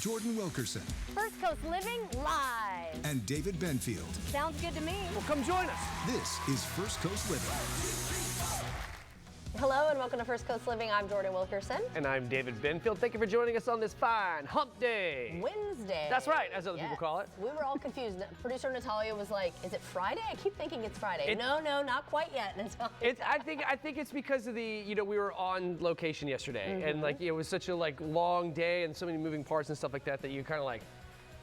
Jordan Wilkerson, First Coast Living live. and David Benfield. Sounds good to me. Well, come join us. This is First Coast Living. Hello and welcome to First Coast Living. I'm Jordan Wilkerson. And I'm David Benfield. Thank you for joining us on this fine hump day. Wednesday. That's right, as other people call it. We were all confused. Producer Natalia was like, is it Friday? I keep thinking it's Friday. No, not quite yet, Natalia. I think it's because of the, we were on location yesterday and like it was such a long day and so many moving parts and stuff like that that you kind of like,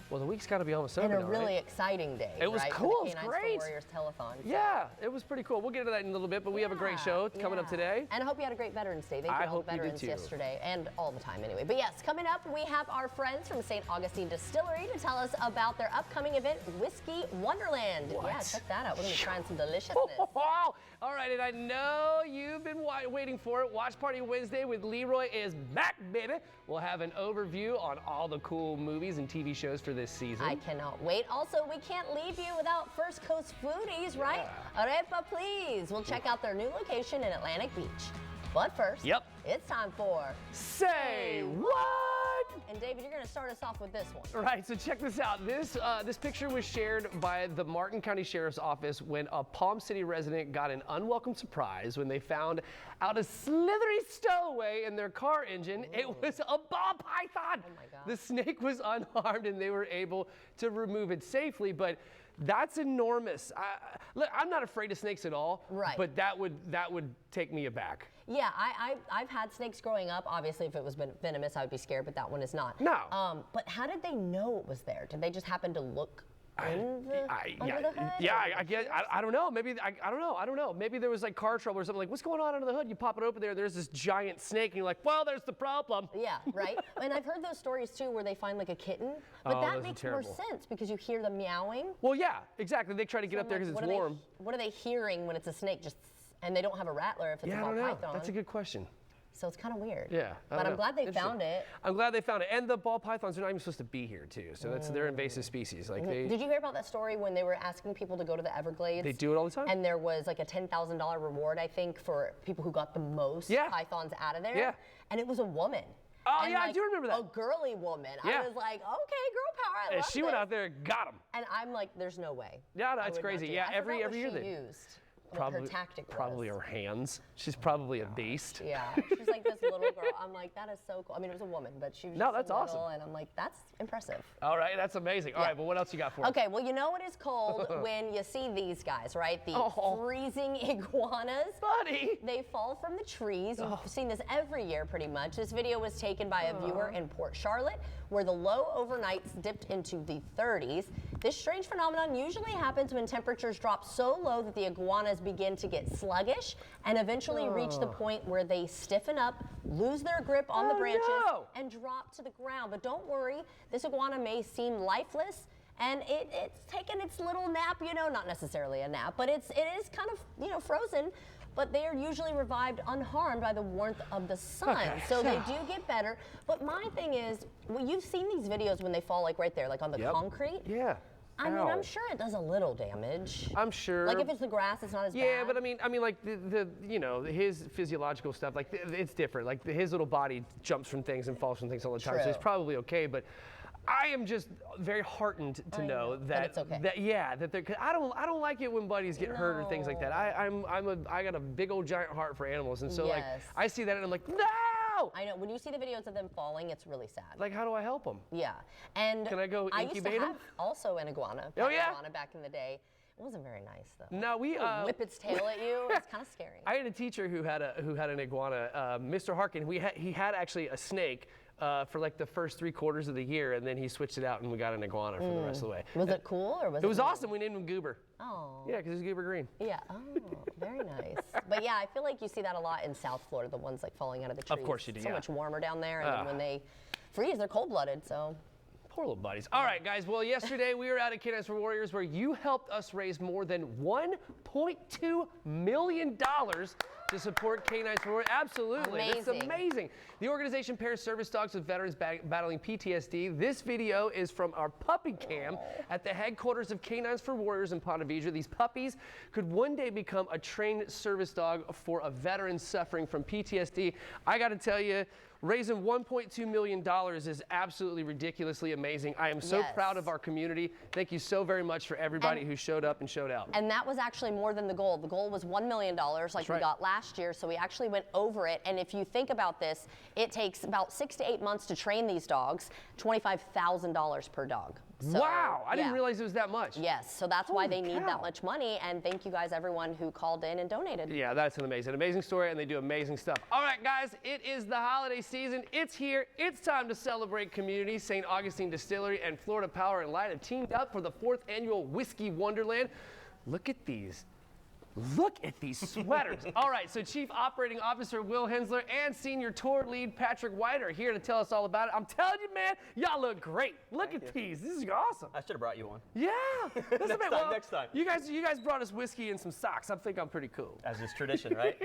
well, the week's got to be almost over And a now, really right? exciting day. It was right? cool. For the It was K9s great. For Warriors telethon. So. Yeah, it was pretty cool. We'll get into that in a little bit, but we have a great show coming up today. And I hope you had a great Veterans Day. Thank you I to all hope the you did veterans too. yesterday and all the time anyway. But yes, coming up, we have our friends from St. Augustine Distillery to tell us about their upcoming event, Whiskey Wonderland. What? Yeah, check that out. We're going to be trying some deliciousness. All right, and I know you've been waiting for it. Watch Party Wednesday with Leroy is back, baby. We'll have an overview on all the cool movies and TV shows for this season. I cannot wait. Also, we can't leave you without First Coast Foodies, right? Arepa, please. We'll check out their new location in Atlantic Beach. But first, it's time for Say What? And David, you're going to start us off with this one. Right, so check this out. This picture was shared by the Martin County Sheriff's Office when a Palm City resident got an unwelcome surprise when they found out a slithery stowaway in their car engine. It was a ball python. Oh my God. The snake was unharmed and they were able to remove it safely, but that's enormous. Look, I'm not afraid of snakes at all, but that would take me aback. Yeah, I've had snakes growing up. Obviously, if it was venomous, I would be scared, but that one is not. No. But how did they know it was there? Did they just happen to look under the hood? Yeah, I guess, I don't know. Maybe, I don't know. Maybe there was like car trouble or something like, what's going on under the hood? You pop it open there's this giant snake and you're like, well, there's the problem. Yeah, right? And I've heard those stories too where they find like a kitten, but that makes more sense because you hear them meowing. Well, yeah, exactly. They try to get up there because it's warm. What are they hearing when it's a snake and they don't have a rattler if it's a ball python? That's a good question. So it's kind of weird. Yeah. But I'm glad they found it. I'm glad they found it. And the ball pythons are not even supposed to be here too. So they're invasive species. Like Did you hear about that story when they were asking people to go to the Everglades? They do it all the time. And there was like a $10,000 reward, I think, for people who got the most pythons out of there. Yeah. And it was a woman. Oh, and yeah, I do remember that. A girly woman. Yeah. I was like, okay, girl power, I love she went out there and got them. And I'm like, there's no way. Yeah, that's crazy. Yeah, every year they used. What her tactic was. Probably her hands. She's probably a beast. Yeah, she's like this little girl. I'm like, that is so cool. I mean, it was a woman, but she was that's awesome. awesome. And I'm like, that's impressive. All right, that's amazing. All right, well, what else you got for us? Okay, well, you know what is cold when you see these guys, right? The freezing iguanas. Buddy. They fall from the trees. You've seen this every year pretty much. This video was taken by a viewer in Port Charlotte where the low overnights dipped into the 30s. This strange phenomenon usually happens when temperatures drop so low that the iguanas begin to get sluggish and eventually reach the point where they stiffen up, lose their grip on the branches, and drop to the ground. But don't worry, this iguana may seem lifeless, and it's taken its little nap, not necessarily a nap, but it is kind of, frozen. But they are usually revived unharmed by the warmth of the sun. Okay. So they do get better. But my thing is, you've seen these videos when they fall like right there, like on the concrete. Yeah. I mean, I'm sure it does a little damage. I'm sure. Like if it's the grass, it's not as bad. Yeah, but I mean, like his physiological stuff, like it's different. Like his little body jumps from things and falls from things all the time, so it's probably okay. But I am just very heartened to know that it's okay. that they're. Cause I don't like it when buddies get hurt or things like that. I got a big old giant heart for animals, and so like I see that and I'm like, no. I know. When you see the videos of them falling, it's really sad. Like, how do I help them? Yeah, and can I go incubate I used to have also an iguana. Iguana back in the day. It wasn't very nice though. No, we whip its tail at you. It's kind of scary. I had a teacher who had an iguana, Mr. Harkin. He had actually a snake. For like the first 3 quarters of the year, and then he switched it out, and we got an iguana for the rest of the way. Was it cool or was it? It was awesome. We named him Goober. Oh. Yeah, because he's Goober Green. Yeah. Oh, very nice. But yeah, I feel like you see that a lot in South Florida. The ones like falling out of the trees. Of course you do. So much warmer down there, and then when they freeze, they're cold-blooded. So. Poor little buddies. All right, guys. Well, yesterday we were at a K9s for Warriors where you helped us raise more than $1.2 million to support K9s for Warriors. Absolutely. It's amazing. The organization pairs service dogs with veterans battling PTSD. This video is from our puppy cam at the headquarters of K9s for Warriors in Ponte Vedra. These puppies could one day become a trained service dog for a veteran suffering from PTSD. I got to tell you, Raising $1.2 million is absolutely ridiculously amazing. I am so proud of our community. Thank you so very much for everybody who showed up and showed out. And that was actually more than the goal. The goal was $1 million like we got last year, so we actually went over it. And if you think about this, it takes about 6 to 8 months to train these dogs, $25,000 per dog. So, wow, I didn't realize it was that much. Yes, so that's why they need that much money, and thank you guys, everyone who called in and donated. Yeah, that's an amazing story, and they do amazing stuff. All right, guys, it is the holiday season. It's here. It's time to celebrate community. St. Augustine Distillery and Florida Power and Light have teamed up for the 4th annual Whiskey Wonderland. Look at these. Look at these sweaters. All right, so Chief Operating Officer Will Hensler and Senior Tour Lead Patrick White are here to tell us all about it. I'm telling you, man, y'all look great. Look at these. This is awesome. I should have brought you one. Yeah. Next time. You guys brought us whiskey and some socks. I think I'm pretty cool. As is tradition, right?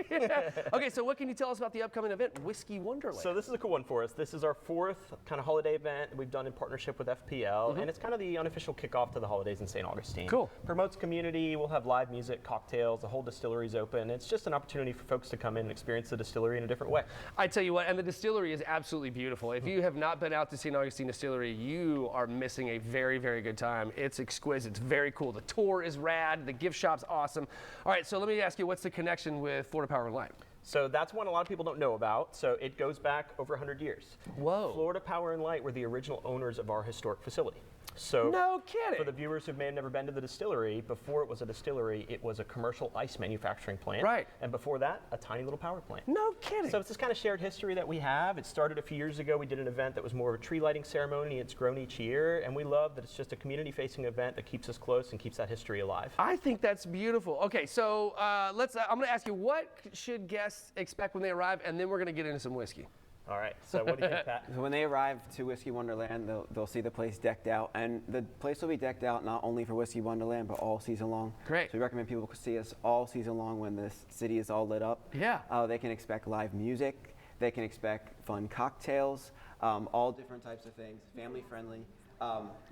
Okay, so what can you tell us about the upcoming event, Whiskey Wonderland? So this is a cool one for us. This is our 4th kind of holiday event we've done in partnership with FPL, and it's kind of the unofficial kickoff to the holidays in St. Augustine. Cool. Promotes community. We'll have live music, cocktails. The whole distillery's open. It's just an opportunity for folks to come in and experience the distillery in a different way. I tell you what, and the distillery is absolutely beautiful. If you have not been out to St. Augustine Distillery, you are missing a very, very good time. It's exquisite. It's very cool. The tour is rad. The gift shop's awesome. All right, so let me ask you, what's the connection with Florida Power and Light? So that's one a lot of people don't know about. So it goes back over 100 years. Whoa. Florida Power and Light were the original owners of our historic facility. So no kidding. For the viewers who may have never been to the distillery, before it was a distillery, it was a commercial ice manufacturing plant. Right. And before that, a tiny little power plant. No kidding. So it's this kind of shared history that we have. It started a few years ago. We did an event that was more of a tree lighting ceremony. It's grown each year, and we love that it's just a community-facing event that keeps us close and keeps that history alive. I think that's beautiful. Okay, so I'm going to ask you, what should guests expect when they arrive, and then we're going to get into some whiskey. All right, so what do you think, Pat? So when they arrive to Whiskey Wonderland, they'll see the place decked out, and the place will be decked out not only for Whiskey Wonderland, but all season long. Great. So we recommend people see us all season long when the city is all lit up. Yeah. They can expect live music, they can expect fun cocktails, all different types of things, family friendly.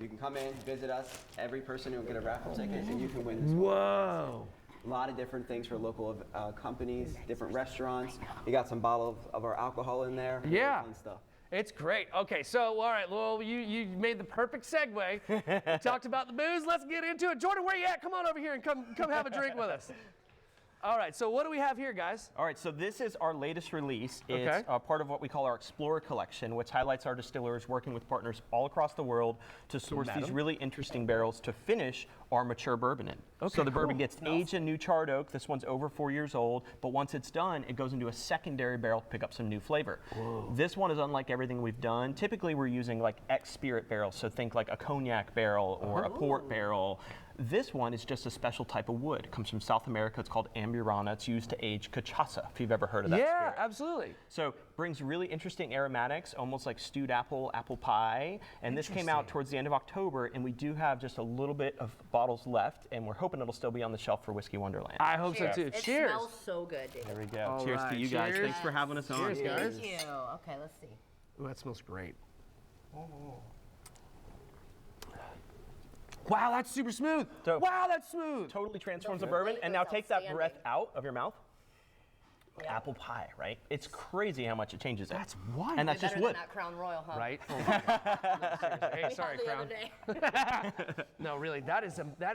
You can come in, visit us. Every person will get a raffle ticket, and you can win this. Whoa. A lot of different things for local companies, different restaurants. You got some bottle of our alcohol in there. Yeah. Fun stuff. It's great. Okay, so all right, well, you made the perfect segue. We talked about the booze. Let's get into it. Jordan, where you at? Come on over here and come have a drink with us. All right, so what do we have here, guys? All right, so this is our latest release. Okay. It's part of what we call our Explorer Collection, which highlights our distillers working with partners all across the world to source these really interesting barrels to finish our mature bourbon in. Okay, so the bourbon cool. gets aged in new charred oak. This one's over 4 years old, but once it's done, it goes into a secondary barrel to pick up some new flavor. Whoa. This one is unlike everything we've done. Typically, we're using like ex-spirit barrels, so think like a cognac barrel or a port barrel. This one is just a special type of wood. It comes from South America. It's called Amburana. It's used to age cachaça, if you've ever heard of that spirit. Absolutely. So brings really interesting aromatics, almost like stewed apple pie. And this came out towards the end of October, and we do have just a little bit of bottles left, and we're hoping it'll still be on the shelf for Whiskey Wonderland. I hope so too. It Cheers. smells so good, dude. There we go. All Cheers right, to you guys. cheers. Thanks for having us on. Cheers, guys. Thank you. Okay, let's see. Ooh, that smells great. Wow, that's super smooth. So- wow, that's smooth. Totally transforms the The bourbon. And now flavor's take that breath outstanding. out of your mouth. Yeah. Apple pie, right? It's crazy how much it changes it. That's wild. And that's Better just than wood. that Crown Royal, huh? Right? Oh my God. No, seriously. Hey, We sorry, had the Crown. other day. No, really, that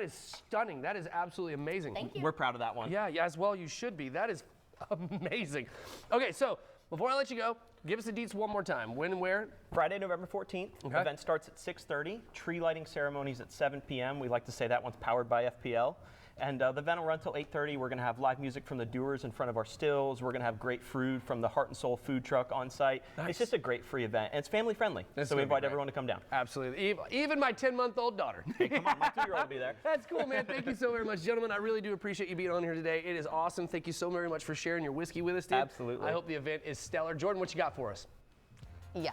is stunning. That is absolutely amazing. Thank you. We're proud of that one. Yeah, as well you should be. That is amazing. Okay, so before I let you go, give us the deets one more time. When and where? Friday, November 14th. Okay. Event starts at 6:30. Tree lighting ceremonies at 7 p.m. We like to say that one's powered by FPL. And the event will run until 8:30. We're going to have live music from the doers in front of our stills. We're going to have great food from the Heart and Soul food truck on site. Nice. It's just a great free event. And it's family friendly. That's So we gonna be invite great. everyone to come down. Absolutely. Even my 10-month-old daughter. Come on, my 2-year-old will be there. That's cool, man. Thank you so very much. Gentlemen, I really do appreciate you being on here today. It is awesome. Thank you so very much for sharing your whiskey with us, dude. Absolutely. I hope the event is stellar. Jordan, what you got for us? Yeah.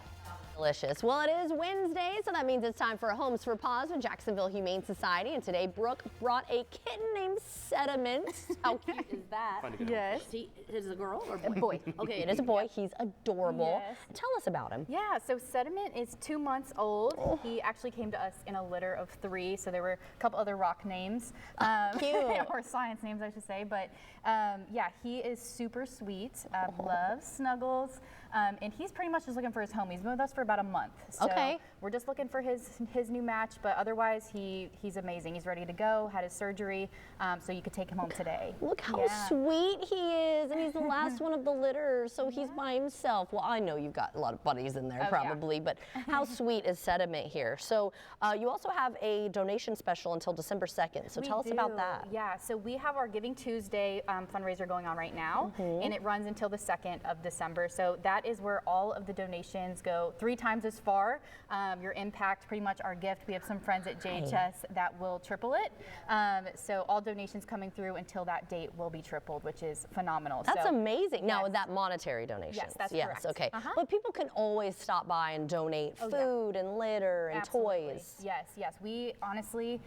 Delicious. Well, it is Wednesday, so that means it's time for Homes for Paws with Jacksonville Humane Society. And today, Brooke brought a kitten named Sediment. How cute is that? Yes. Is it a girl or a boy? Okay, it is a boy. He's adorable. Yes. Tell us about him. Yeah, so Sediment is 2 months old. He actually came to us in a litter of 3, so there were a couple other rock names. Cute. Or science names, I should say. But yeah, he is super sweet, loves snuggles. and he's pretty much just looking for his home. He's been with us for about a month. So Okay. we're just looking for his new match, but otherwise he's amazing. He's ready to go, had his surgery, so you could take him home today. Look how Yeah. sweet he is, and he's the last one of the litter, so he's by himself. Well, I know you've got a lot of buddies in there Oh, yeah. probably, but how sweet is Sediment here? So you also have a donation special until December 2nd, so We tell us about do. that. Yeah, so we have our Giving Tuesday fundraiser going on right now, and it runs until the 2nd of December. So that is where all of the donations go 3 times as far. Your impact, pretty much our gift. We have some friends at JHS that will triple it. So all donations coming through until that date will be tripled, which is phenomenal. That's So, amazing. Now, yes. that monetary donations. Yes, that's yes, correct. okay. Uh-huh. But people can always stop by and donate Oh, yeah. food and litter and Absolutely. toys. Yes. We honestly,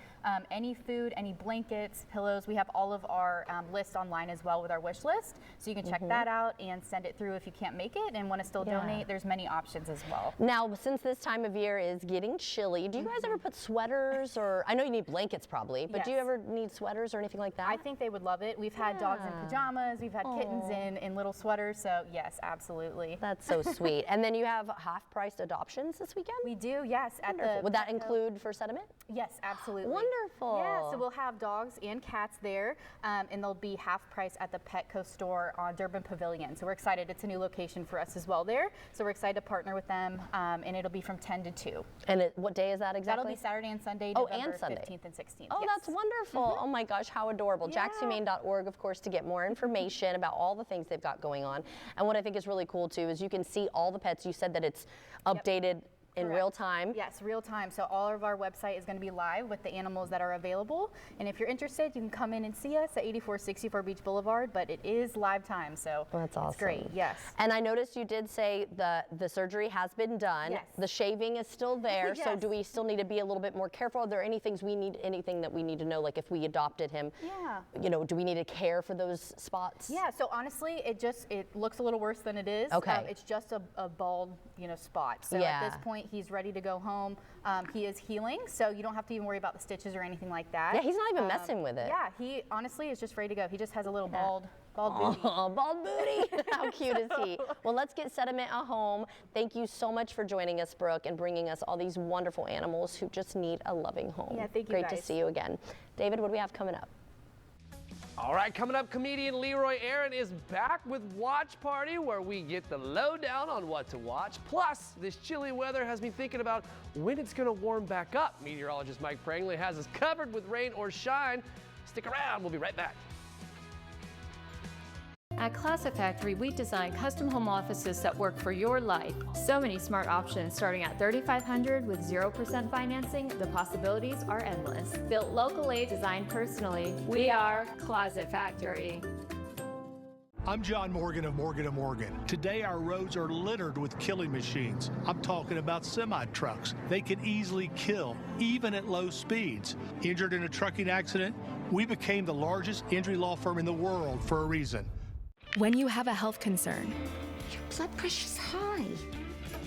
any food, any blankets, pillows, we have all of our list online as well with our wish list. So you can check that out and send it through if you can't make it and want to still Yeah. donate. There's many options as well. Now, since this time of year is getting chilly, do you guys ever put sweaters or, I know you need blankets probably, but do you Yes. ever need sweaters or anything like that? I think they would love it. We've had dogs in pajamas, we've had kittens in little sweaters, so yes, absolutely. That's so sweet. And then you have half-priced adoptions this weekend? We do, yes. At Wonderful. the Would that Petco- include for Sediment? Yes, absolutely. Wonderful. Yeah, so we'll have dogs and cats there, and they'll be half price at the Petco store on Durban Pavilion. So we're excited. It's a new location for us as well there. So we're excited to partner with them, and it'll be from 10 to 2. And what day is that exactly? That'll be Saturday and Sunday, Oh, November and Sunday. 15th and 16th. Oh, yes. that's wonderful. Oh my gosh, how adorable. Yeah. JacksHumane.org, of course, to get more information about all the things they've got going on. And what I think is really cool too is you can see all the pets. You said that it's updated in Correct. real time. Yes, real time. So all of our website is going to be live with the animals that are available. And if you're interested, you can come in and see us at 8464 Beach Boulevard, but it is live time, so That's awesome. it's great. Yes. And I noticed you did say the surgery has been done. Yes. The shaving is still there. So Yes. do we still need to be a little bit more careful? Are there anything that we need to know, like if we adopted him? Yeah. You know, do we need to care for those spots? Yeah, so honestly, it looks a little worse than it is. Okay. It's just a bald, spot. So Yeah. at this point, he's ready to go home. He is healing, so you don't have to even worry about the stitches or anything like that. Yeah, he's not even messing with it. Yeah, he honestly is just ready to go. He just has a little bald booty. Oh, bald booty. How cute is he? Well, let's get Sediment a home. Thank you so much for joining us, Brooke, and bringing us all these wonderful animals who just need a loving home. Yeah, thank you, Great to guys. see you again. David, what do we have coming up? All right, coming up, comedian Leroy Aaron is back with Watch Party, where we get the lowdown on what to watch. Plus, this chilly weather has me thinking about when it's going to warm back up. Meteorologist Mike Prangley has us covered with rain or shine. Stick around, we'll be right back. At Closet Factory, we design custom home offices that work for your life. So many smart options starting at $3,500 with 0% financing. The possibilities are endless. Built locally, designed personally. We are Closet Factory. I'm John Morgan of Morgan & Morgan. Today our roads are littered with killing machines. I'm talking about semi-trucks. They can easily kill, even at low speeds. Injured in a trucking accident? We became the largest injury law firm in the world for a reason. When you have a health concern, Your blood pressure's high.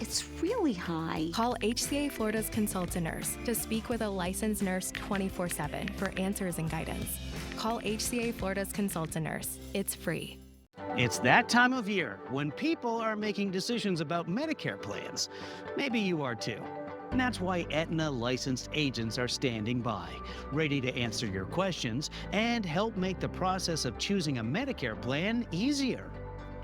It's really high. call HCA Florida's consultant nurse to speak with a licensed nurse 24/7 for answers and guidance. Call HCA Florida's consultant nurse. It's free. It's that time of year when people are making decisions about Medicare plans. Maybe you are too. And that's why Aetna licensed agents are standing by, ready to answer your questions and help make the process of choosing a Medicare plan easier.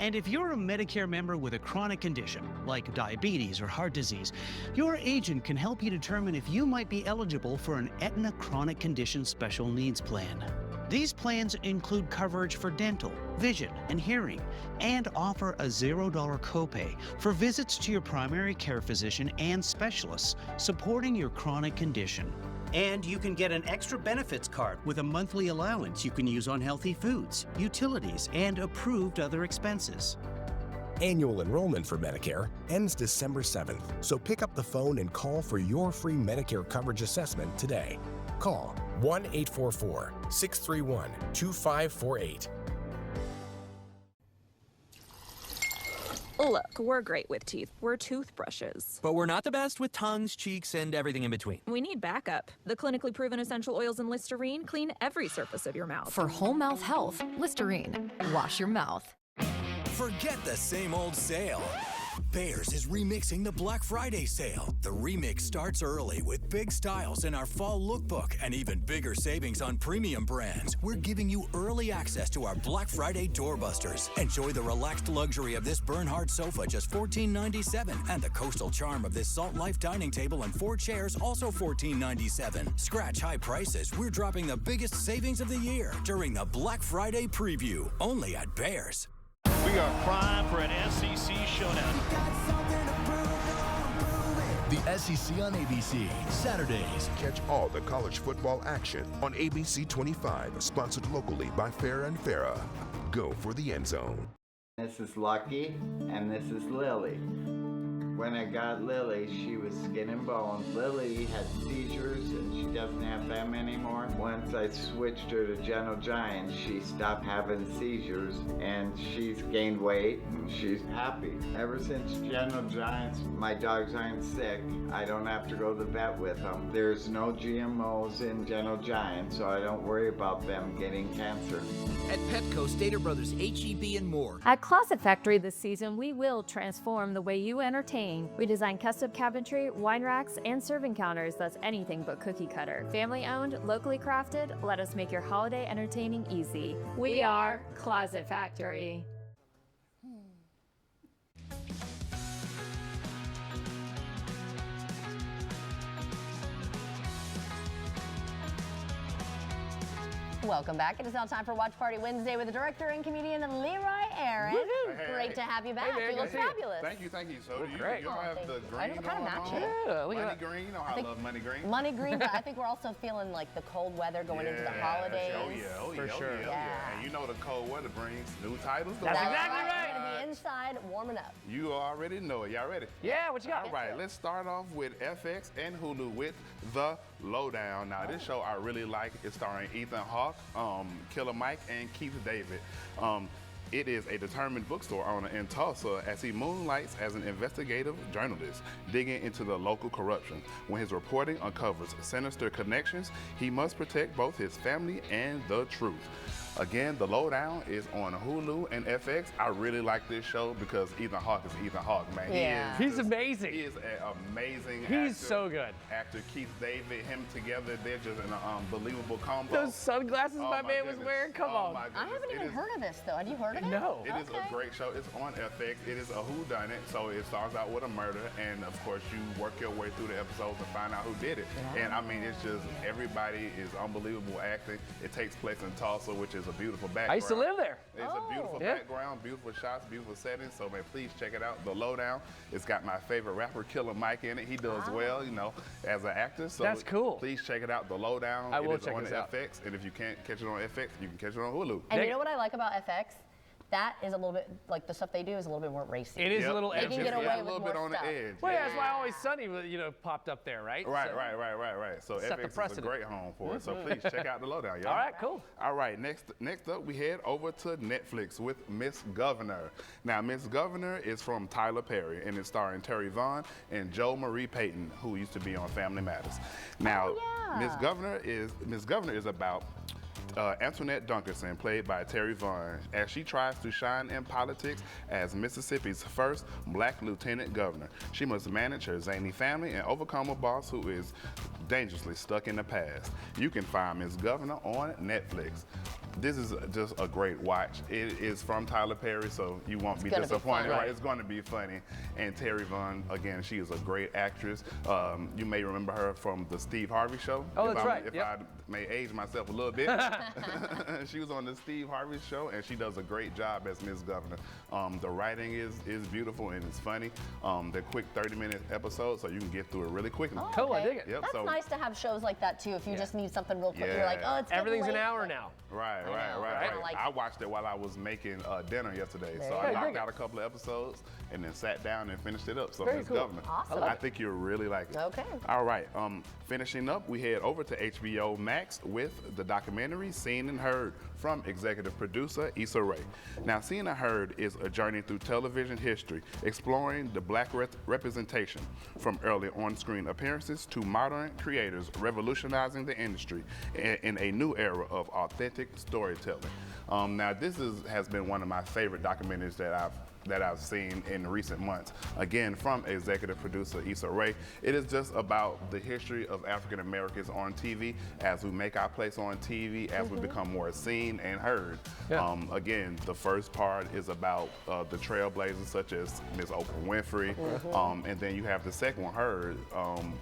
And if you're a Medicare member with a chronic condition, like diabetes or heart disease, your agent can help you determine if you might be eligible for an Aetna Chronic Condition Special Needs Plan. These plans include coverage for dental, vision, and hearing, and offer a $0 copay for visits to your primary care physician and specialists supporting your chronic condition. And you can get an extra benefits card with a monthly allowance you can use on healthy foods, utilities, and approved other expenses. Annual enrollment for Medicare ends December 7th, so pick up the phone and call for your free Medicare coverage assessment today. Call 1-844-631-2548. Look, we're great with teeth. We're toothbrushes. But we're not the best with tongues, cheeks, and everything in between. We need backup. The clinically proven essential oils in Listerine clean every surface of your mouth. For whole mouth health, Listerine. Wash your mouth. Forget the same old sale. Bears is remixing the Black Friday sale. The remix starts early with big styles in our fall lookbook and even bigger savings on premium brands. We're giving you early access to our Black Friday doorbusters. Enjoy the relaxed luxury of this Bernhard sofa, just $14.97, and the coastal charm of this Salt Life dining table and 4 chairs, also $14.97. Scratch high prices. We're dropping the biggest savings of the year during the Black Friday preview, only at Bears. We are primed for an SEC showdown. The SEC on ABC, Saturdays. Catch all the college football action on ABC 25, sponsored locally by Farrah and Farrah. Go for the end zone. This is Lucky, and this is Lily. When I got Lily, she was skin and bones. Lily had seizures, and she doesn't have them anymore. Once I switched her to Gentle Giant, she stopped having seizures, and she's gained weight, and she's happy. Ever since Gentle Giants, my dogs aren't sick. I don't have to go to the vet with them. There's no GMOs in Gentle Giant, so I don't worry about them getting cancer. At Petco, Stater Brothers, H-E-B, and more. At Closet Factory this season, we will transform the way you entertain. We design custom cabinetry, wine racks, and serving counters that's anything but cookie cutter. Family owned, locally crafted, let us make your holiday entertaining easy. We are Closet Factory. Welcome back. It is now time for Watch Party Wednesday with the director and comedian Leroy Aaron. Great to have you back. Hey, man, you look fabulous. Thank you. So do you? Great. You all have the green I kind of match on? it. Yeah, money green. Oh, I love money green. Money green, but I think we're also feeling like the cold weather going into the holidays. For sure. And you know the cold weather brings new titles. That's exactly right. We're going to be inside warming up. You already know it. Y'all ready? Yeah, what you got? All right, let's start off with FX and Hulu with The Lowdown. Now, this show I really like. It's starring Ethan Hawke, Killer Mike, and Keith David. It is a determined bookstore owner in Tulsa as he moonlights as an investigative journalist, digging into the local corruption. When his reporting uncovers sinister connections, he must protect both his family and the truth. Again, The Lowdown is on Hulu and FX. I really like this show because Ethan Hawke is Ethan Hawke, man. Yeah. He's amazing. He is an amazing actor. He's so good. Actor Keith David, him together, they're just an unbelievable combo. Those sunglasses my man was wearing, come on. I haven't even heard of this, though. Have you heard of it? No. It is a great show. It's on FX. It is a whodunit, so it starts out with a murder, and of course you work your way through the episodes and find out who did it. And I mean, it's just everybody is unbelievable acting. It takes place in Tulsa, which is a beautiful background. I used to live there. It's a beautiful background, beautiful shots, beautiful settings. So man, please check it out. The Lowdown. It's got my favorite rapper, Killer Mike, in it. He does well, you know, as an actor. So that's cool. Please check it out. The Lowdown. I will it is check on this out. FX, and if you can't catch it on FX, you can catch it on Hulu. And you know what I like about FX? That is a little bit, like the stuff they do is a little bit more racy. It is a little They edgy. can get away a with little more bit on stuff. the edge. Well, yeah, that's why Always Sunny, you know, popped up there, right? Right. So Set the FX is a precedent. great home for it. So please check out The Lowdown, y'all. All right, cool. All right, next up we head over to Netflix with Miss Governor. Now, Miss Governor is from Tyler Perry, and it's starring Terry Vaughn and Joe Marie Payton, who used to be on Family Matters. Now, Miss Governor is about Antoinette Dunkerson, played by Terry Vaughn, as she tries to shine in politics as Mississippi's first black lieutenant governor. She must manage her zany family and overcome a boss who is dangerously stuck in the past. You can find Miss Governor on Netflix. This is just a great watch. It is from Tyler Perry, so you won't be disappointed. Right? It's going to be funny. And Terry Vaughn, again, she is a great actress. You may remember her from the Steve Harvey Show. Oh, that's right. If I may age myself a little bit. She was on the Steve Harvey Show, and she does a great job as Miss Governor. The writing is beautiful and it's funny. They're quick 30-minute episodes, so you can get through it really quickly. Oh, Cool, I dig it. Yep, That's nice to have shows like that, too. If you just need something real quick, you're like, oh, it's everything's late. an hour now. Right. I watched it while I was making dinner yesterday, so I knocked out a couple of episodes and then sat down and finished it up. So Miss Governor, Awesome. I think you'll really like it. Okay. All right. Finishing up, we head over to HBO Max with the documentary Seen and Heard from executive producer Issa Rae. Now, Seen and Heard is a journey through television history, exploring the black representation from early on-screen appearances to modern creators revolutionizing the industry in a new era of authentic storytelling. Now, this has been one of my favorite documentaries that I've that I've seen in recent months. Again, from executive producer Issa Rae, it is just about the history of African Americans on TV as we make our place on TV, as we become more seen and heard. Again, the first part is about the trailblazers such as Ms. Oprah Winfrey, and then you have the second one, Heard,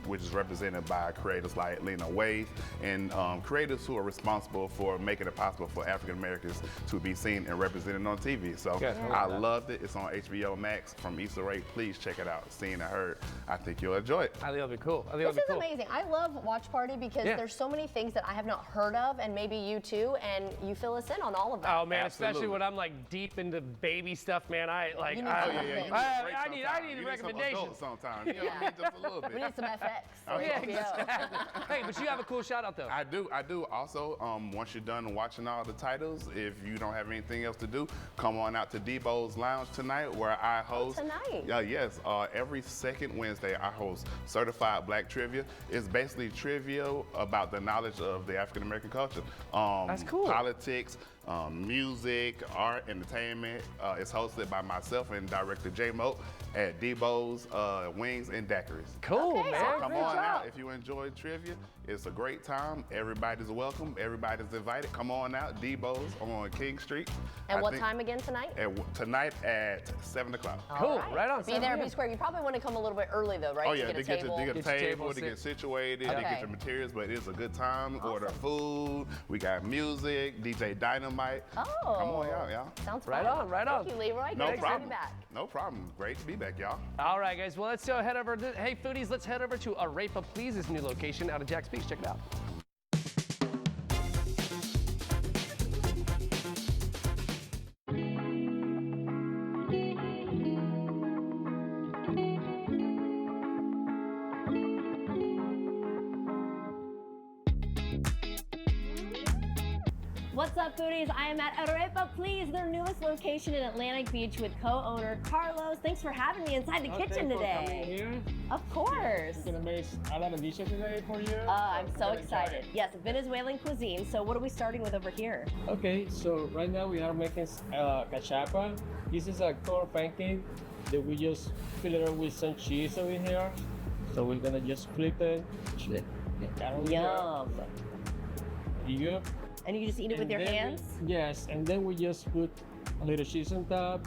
which is represented by creators like Lena Waithe and creators who are responsible for making it possible for African Americans to be seen and represented on TV. So I loved it. It's on HBO Max from Issa Rae. Please check it out. Seen and Heard. I think you'll enjoy it. I think it'll be cool. This is amazing. I love Watch Party because there's so many things that I have not heard of, and maybe you too, and you fill us in on all of that. Oh man, especially when I'm like deep into baby stuff, man. I need recommendations sometimes. You know what I mean? Just a little bit. We need some FX. Hey, but you have a cool shout out though. I do. Also, once you're done watching all the titles, if you don't have anything else to do, come on out to Debo's Lounge tonight, where I host. Tonight? Yes. Every second Wednesday, I host Certified Black Trivia. It's basically trivia about the knowledge of the African American culture. That's cool. Politics, music, art, entertainment. It's hosted by myself and director J-Mo at Debo's Wings and Daiquiris. Cool, man. So come on out if you enjoy trivia. It's a great time. Everybody's welcome. Everybody's invited. Come on out. Debo's on King Street. And what time again tonight? Tonight at 7 o'clock. Cool. Right on. Be there, be square. You probably want to come a little bit early though, right? Oh yeah, to get a table, to get situated, to get your materials, but it's a good time. Order food. We got music, DJ Dynamite. Oh. Come on out, y'all. Sounds right on, right on. Thank you, Leroy. No problem. To be back. No problem. Great to be back, y'all. All right, guys. Well, let's head over. Hey, foodies, let's head over to Arepa Please's new location out of Jack's Beach. Check it out. What's up, foodies? I am at Arepa Please, their newest location in Atlantic Beach with co-owner Carlos. Thanks for having me inside the kitchen today. Coming here. Of course. I'm gonna make a lot of dishes today for you. I'm so excited. Yes, Venezuelan cuisine. So what are we starting with over here? Okay, so right now we are making cachapa. This is a corn pancake that we just fill it up with some cheese over here. So we're gonna just flip it. Yum. Yep. And you just eat it with your hands? Yes, and then we just put a little cheese on top.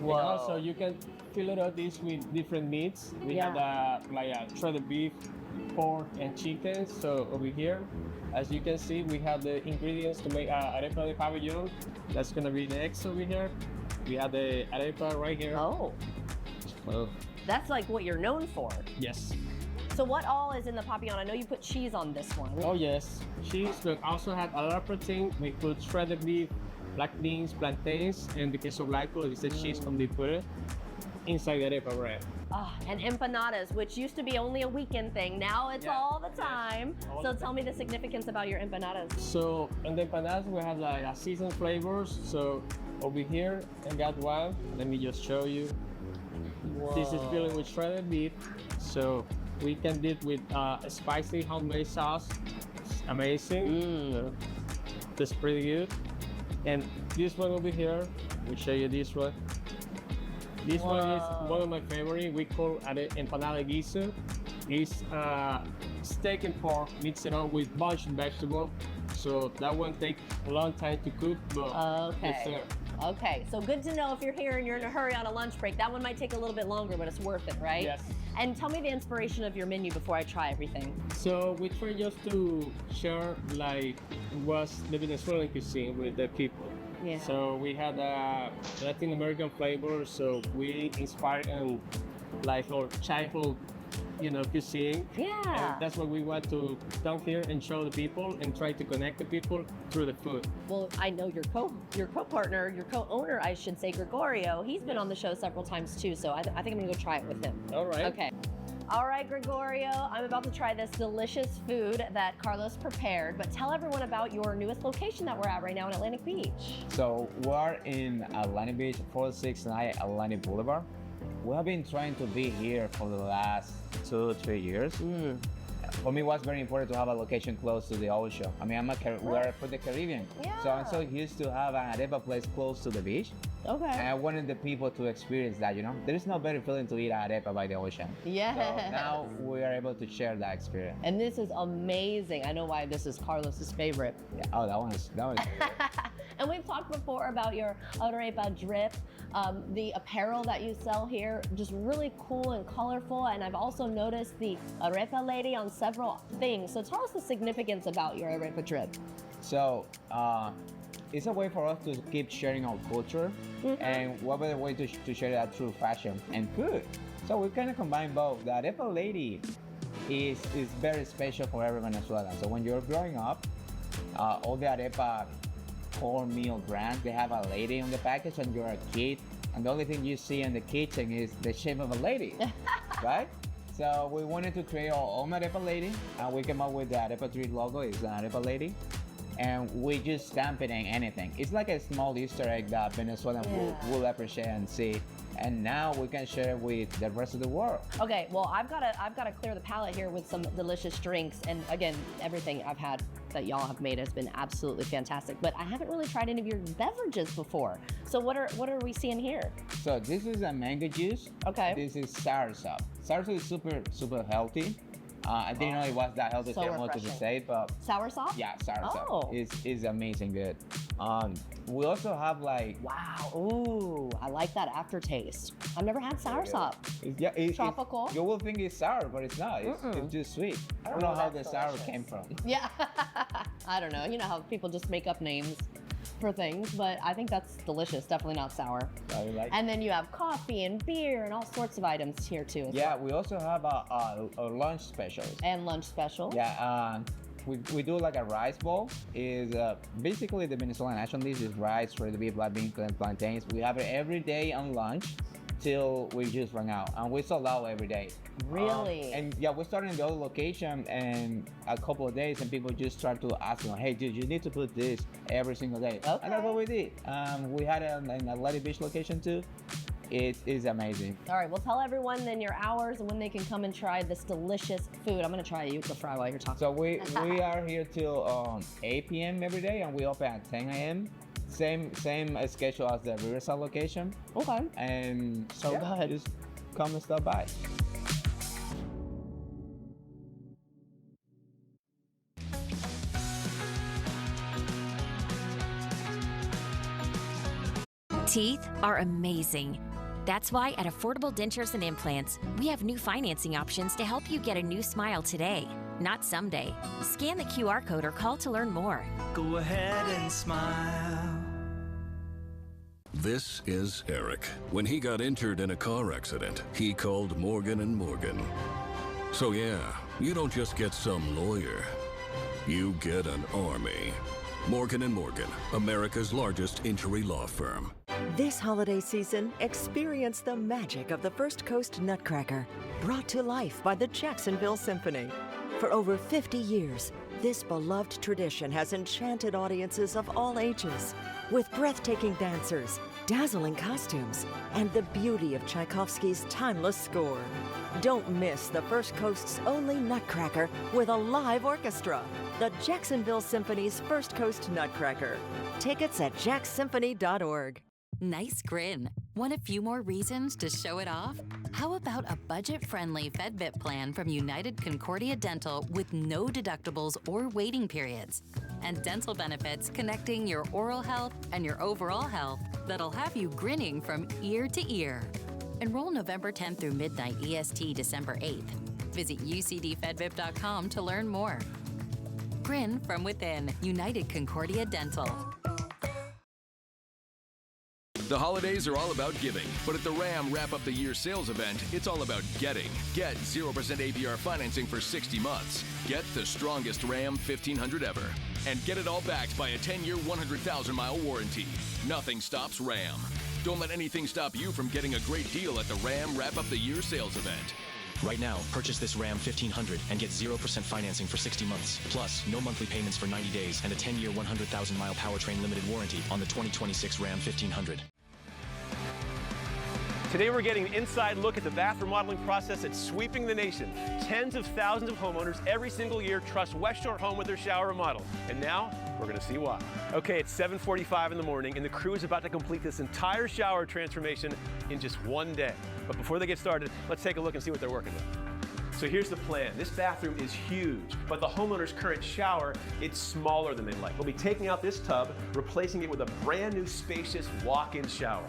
Wow. And also you can fill it up this with different meats. We have like shredded beef, pork, and chicken. So over here, as you can see, we have the ingredients to make arepa de pabellon. That's gonna be next over here. We have the arepa right here. Oh. That's like what you're known for. Yes. So what all is in the papillon? I know you put cheese on this one. Oh yes, cheese. We also have a lot of protein. We put shredded beef, black beans, plantains, and the queso blanco is the cheese from the puree inside the arepa bread. And empanadas, which used to be only a weekend thing. Now it's all the time. So tell me the significance about your empanadas. So on the empanadas, we have like seasoned flavors. So over here, I got one. Let me just show you. Whoa. This is filled with shredded beef. So we can dip with a spicy homemade sauce. It's amazing. That's pretty good. And this one over here, we'll show you this one. This one is one of my favorite. We call it empanada guiso. It's steak and pork mixed it up with bunch of vegetables. So that one takes a long time to cook, but it's there. Okay, so good to know if you're here and you're in a hurry on a lunch break. That one might take a little bit longer, but it's worth it, right? Yes. And tell me the inspiration of your menu before I try everything. So we try just to share like what's the Venezuelan cuisine with the people. Yeah. So we had a Latin American flavor, so we inspired and like our childhood, cuisine. Yeah. And that's what we want to come here and show the people and try to connect the people through the food. Well, I know your co-partner, your co-owner, I should say, Gregorio. He's been on the show several times too, so I think I'm gonna go try it with him. All right. Okay. All right, Gregorio, I'm about to try this delicious food that Carlos prepared, but tell everyone about your newest location that we're at right now in Atlantic Beach. So we're in Atlantic Beach, 469 Atlantic Boulevard. We have been trying to be here for the last 2 or 3 years. For me, it was very important to have a location close to the ocean. I mean, we're for the Caribbean, so I'm so used to have an arepa place close to the beach. Okay. And I wanted the people to experience that, There is no better feeling to eat an arepa by the ocean. Yeah. So now we are able to share that experience. And this is amazing. I know why this is Carlos's favorite. Yeah. Oh, that one is. And we've talked before about your arepa drip, the apparel that you sell here, just really cool and colorful. And I've also noticed the arepa lady on several things. So tell us the significance about your arepa drip. So, it's a way for us to keep sharing our culture, and what better way to share that through fashion and food. So we kind of combine both. The arepa lady is very special for every Venezuelan. So when you're growing up, all the arepa cornmeal brands, they have a lady on the package, and you're a kid, and the only thing you see in the kitchen is the shape of a lady, right? So we wanted to create our own arepa lady, and we came up with the arepa tree logo. It's an arepa lady. And we just stamp it in anything. It's like a small Easter egg that Venezuelan will appreciate and see. And now we can share it with the rest of the world. Okay, well, I've got to clear the palate here with some delicious drinks. And again, everything I've had that y'all have made has been absolutely fantastic. But I haven't really tried any of your beverages before. So what are we seeing here? So this is a mango juice. Okay. This is soursop. Soursop is super healthy. I didn't know it was that healthy, so I wanted to say, but soursop? Yeah, soursop. Oh. It's amazing good. We also have like wow, ooh, I like that aftertaste. I've never had soursop. It's tropical. You will think it's sour, but it's not. It's just sweet. I don't know how the sour came from. Yeah, I don't know. You know how people just make up names for things, but I think that's delicious. Definitely not sour. And then you have coffee and beer and all sorts of items here too. Yeah, we also have a lunch special. And lunch special. Yeah, we do like a rice bowl. Is basically the Venezuelan national dish is rice, red beef, black beans, and plantains. We have it every day on lunch till we just run out, and we sold out every day. Really? And yeah, we started in the other location and a couple of days, and people just start to ask me, hey, dude, you need to put this every single day. Okay. And that's what we did. We had it in Atleti Beach location too. It is amazing. All right, well, tell everyone then your hours and when they can come and try this delicious food. I'm gonna try a yuca fry while you're talking. So we are here till 8 p.m. every day, and we open at 10 a.m. Same schedule as the Riverside location. Okay. And so good. Just come and stop by. Teeth are amazing. That's why at Affordable Dentures and Implants, we have new financing options to help you get a new smile today, not someday. Scan the QR code or call to learn more. Go ahead and smile. This is Eric. When he got injured in a car accident, he called Morgan & Morgan. So yeah, you don't just get some lawyer. You get an army. Morgan & Morgan, America's largest injury law firm. This holiday season, experience the magic of the First Coast Nutcracker, brought to life by the Jacksonville Symphony. For over 50 years, this beloved tradition has enchanted audiences of all ages, with breathtaking dancers, dazzling costumes, and the beauty of Tchaikovsky's timeless score. Don't miss the First Coast's only Nutcracker with a live orchestra, the Jacksonville Symphony's First Coast Nutcracker. Tickets at jacksymphony.org. Nice grin. Want a few more reasons to show it off? How about a budget-friendly FedVip plan from United Concordia Dental with no deductibles or waiting periods? And dental benefits connecting your oral health and your overall health that'll have you grinning from ear to ear. Enroll November 10th through midnight EST December 8th. Visit ucdfedvip.com to learn more. Grin from within. United Concordia Dental. The holidays are all about giving, but at the Ram Wrap Up the Year sales event, it's all about getting. Get 0% APR financing for 60 months. Get the strongest Ram 1500 ever. And get it all backed by a 10-year, 100,000-mile warranty. Nothing stops Ram. Don't let anything stop you from getting a great deal at the Ram Wrap Up the Year sales event. Right now, purchase this Ram 1500 and get 0% financing for 60 months. Plus, no monthly payments for 90 days and a 10-year, 100,000-mile powertrain limited warranty on the 2026 Ram 1500. Today we're getting an inside look at the bathroom remodeling process that's sweeping the nation. Tens of thousands of homeowners every single year trust West Shore Home with their shower remodel. And now we're gonna see why. Okay, it's 7:45 in the morning and the crew is about to complete this entire shower transformation in just one day. But before they get started, let's take a look and see what they're working with. So here's the plan. This bathroom is huge, but the homeowner's current shower, it's smaller than they'd like. We'll be taking out this tub, replacing it with a brand new spacious walk-in shower.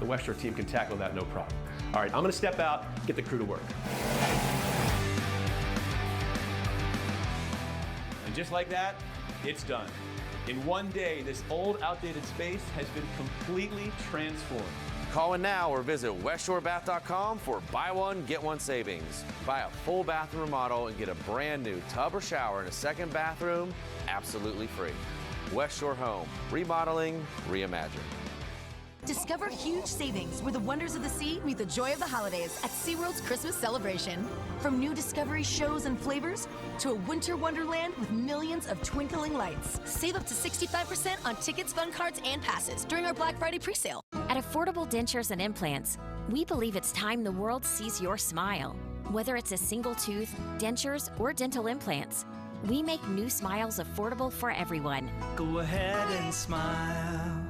The West Shore team can tackle that no problem. All right, I'm gonna step out, get the crew to work. And just like that, it's done. In one day, this old, outdated space has been completely transformed. Call in now or visit westshorebath.com for buy one, get one savings. Buy a full bathroom remodel and get a brand new tub or shower and a second bathroom absolutely free. West Shore Home, remodeling, reimagined. Discover huge savings where the wonders of the sea meet the joy of the holidays at SeaWorld's Christmas celebration. From new Discovery shows and flavors to a winter wonderland with millions of twinkling lights. Save up to 65% on tickets, fun cards, and passes during our Black Friday presale. At Affordable Dentures and Implants, we believe it's time the world sees your smile. Whether it's a single tooth, dentures, or dental implants, we make new smiles affordable for everyone. Go ahead and smile.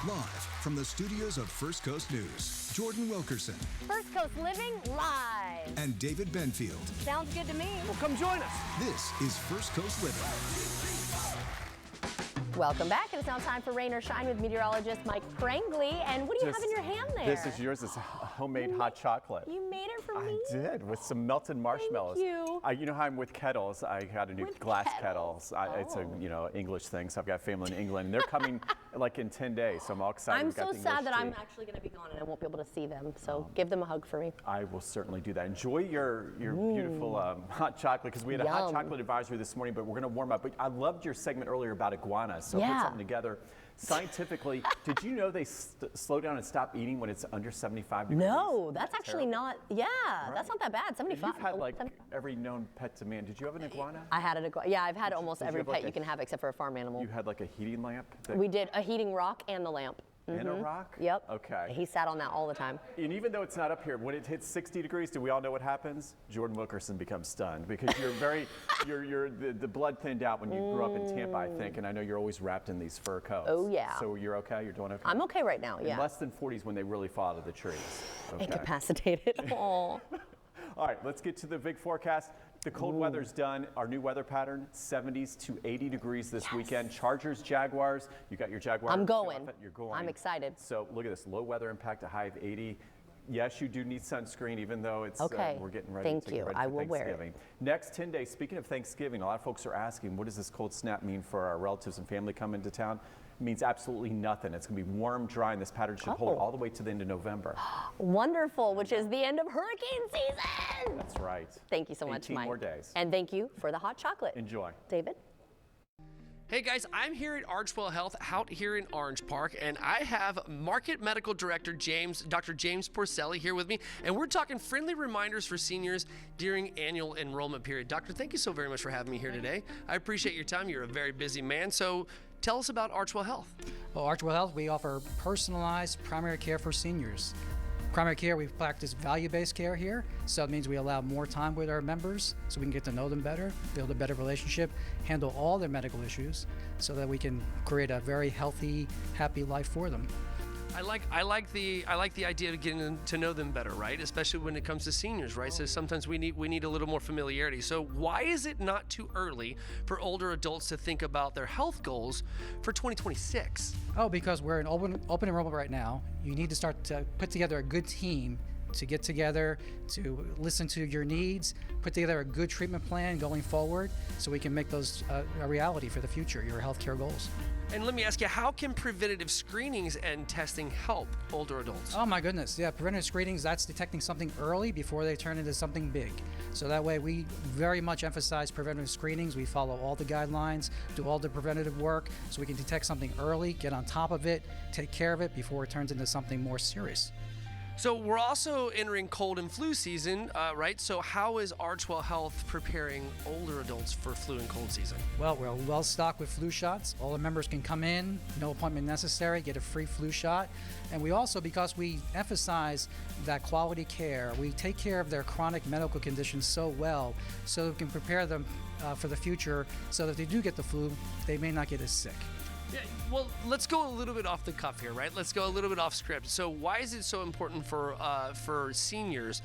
Live from the studios of First Coast News, Jordan Wilkerson First Coast Living live. and David Benfield. Sounds good to me. Well, come join us. This is First Coast Living. Welcome back, and it's now time for Rain or Shine with meteorologist Mike Prangley. And what do you have in your hand there? This is yours. It's homemade hot chocolate. You made it for me? I did, with some melted marshmallows. Thank you. You know how I'm with kettles. I got a new glass kettles. It's a English thing, so I've got family in England. And they're coming like in 10 days, so I'm all excited. I'm so sad that I'm actually going to be gone and I won't be able to see them. So give them a hug for me. I will certainly do that. Enjoy your beautiful hot chocolate, because we had a hot chocolate advisory this morning, but we're going to warm up. But I loved your segment earlier about iguanas. So put something together. Scientifically, did you know they slow down and stop eating when it's under 75 degrees? No, that's actually not. Yeah, that's not that bad. 75. You've had like every known pet to man. Did you have an iguana? I had an iguana. Yeah, I've had almost every pet you can have except for a farm animal. You had like a heating lamp? We did a heating rock and the lamp. And a rock? Yep. Okay. He sat on that all the time. And even though it's not up here, when it hits 60 degrees, do we all know what happens? Jordan Wilkerson becomes stunned, because you're very, the blood thinned out when you grew up in Tampa, I think, and I know you're always wrapped in these fur coats. Oh, yeah. So you're okay? You're doing okay? I'm okay right now, yeah. In less than 40s when they really fall out of the trees. Okay. Incapacitated. Aw. All right, let's get to the big forecast. The cold weather's done. Our new weather pattern, 70s to 80 degrees this weekend. Chargers, Jaguars. You got your Jaguar. I'm going. You're going. I'm excited. So look at this, low weather impact, a high of 80. Yes, you do need sunscreen, even though it's we're getting ready to get ready for I will wear Thanksgiving. it. Next 10 days, speaking of Thanksgiving, a lot of folks are asking, what does this cold snap mean for our relatives and family coming to town? It means absolutely nothing. It's going to be warm, dry, and this pattern should hold all the way to the end of November. Wonderful, which is the end of hurricane season. That's right. Thank you so much, 18 Mike. more days. And thank you for the hot chocolate. Enjoy. David? Hey guys, I'm here at Archwell Health out here in Orange Park, and I have Market Medical Director Dr. James Porcelli here with me, and we're talking friendly reminders for seniors during annual enrollment period. Doctor, thank you so very much for having me here today. I appreciate your time. You're a very busy man, so tell us about Archwell Health. Well, Archwell Health, we offer personalized primary care for seniors. Primary care, we practice value-based care here, so it means we allow more time with our members so we can get to know them better, build a better relationship, handle all their medical issues so that we can create a very healthy, happy life for them. I like the idea of getting to know them better, right? Especially when it comes to seniors, right? So sometimes we need a little more familiarity. So why is it not too early for older adults to think about their health goals for 2026? Oh, because we're in open enrollment right now. You need to start to put together a good team to get together, to listen to your needs, put together a good treatment plan going forward so we can make those a reality for the future, your healthcare goals. And let me ask you, how can preventative screenings and testing help older adults? Oh my goodness, yeah, preventative screenings, that's detecting something early before they turn into something big. So that way we very much emphasize preventative screenings. We follow all the guidelines, do all the preventative work so we can detect something early, get on top of it, take care of it before it turns into something more serious. So we're also entering cold and flu season, right? So how is Archwell Health preparing older adults for flu and cold season? Well, we're well stocked with flu shots. All the members can come in, no appointment necessary, get a free flu shot. And we also, because we emphasize that quality care, we take care of their chronic medical conditions so well, so we can prepare them for the future, so that if they do get the flu, they may not get as sick. Yeah, well, let's go a little bit off the cuff here, right? Let's go a little bit off script. So why is it so important for seniors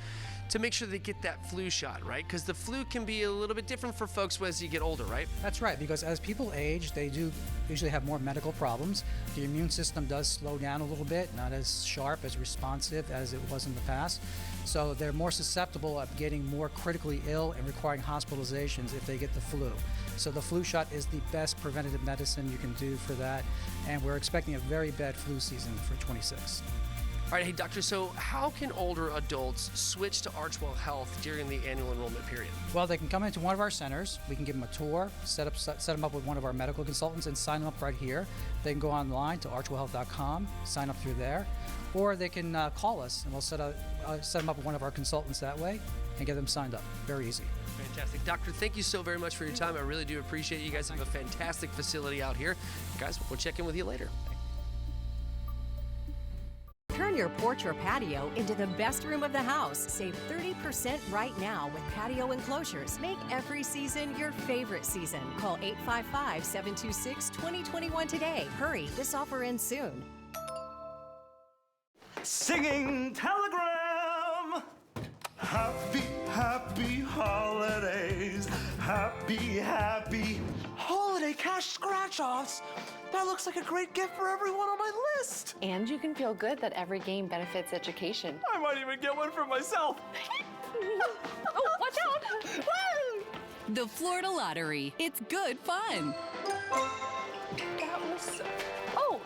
to make sure they get that flu shot, right? Because the flu can be a little bit different for folks as you get older, right? That's right, because as people age, they do usually have more medical problems. The immune system does slow down a little bit, not as sharp, as responsive as it was in the past. So they're more susceptible of getting more critically ill and requiring hospitalizations if they get the flu. So the flu shot is the best preventative medicine you can do for that. And we're expecting a very bad flu season for 26. All right, hey, doctor, so how can older adults switch to Archwell Health during the annual enrollment period? Well, they can come into one of our centers. We can give them a tour, set them up with one of our medical consultants, and sign them up right here. They can go online to archwellhealth.com, sign up through there, or they can call us, and we'll set them up with one of our consultants that way and get them signed up. Very easy. Fantastic. Doctor, thank you so very much for your time. I really do appreciate it. You guys have a fantastic facility out here. Guys, we'll check in with you later. Turn your porch or patio into the best room of the house. Save 30% right now with patio enclosures. Make every season your favorite season. Call 855-726-2021 today. Hurry, this offer ends soon. Singing telegram. Happy, happy holidays. Happy, happy holiday cash scratch-offs. That looks like a great gift for everyone on my list. And you can feel good that every game benefits education. I might even get one for myself. Oh, watch out! The Florida Lottery. It's good fun. That was so... Oh,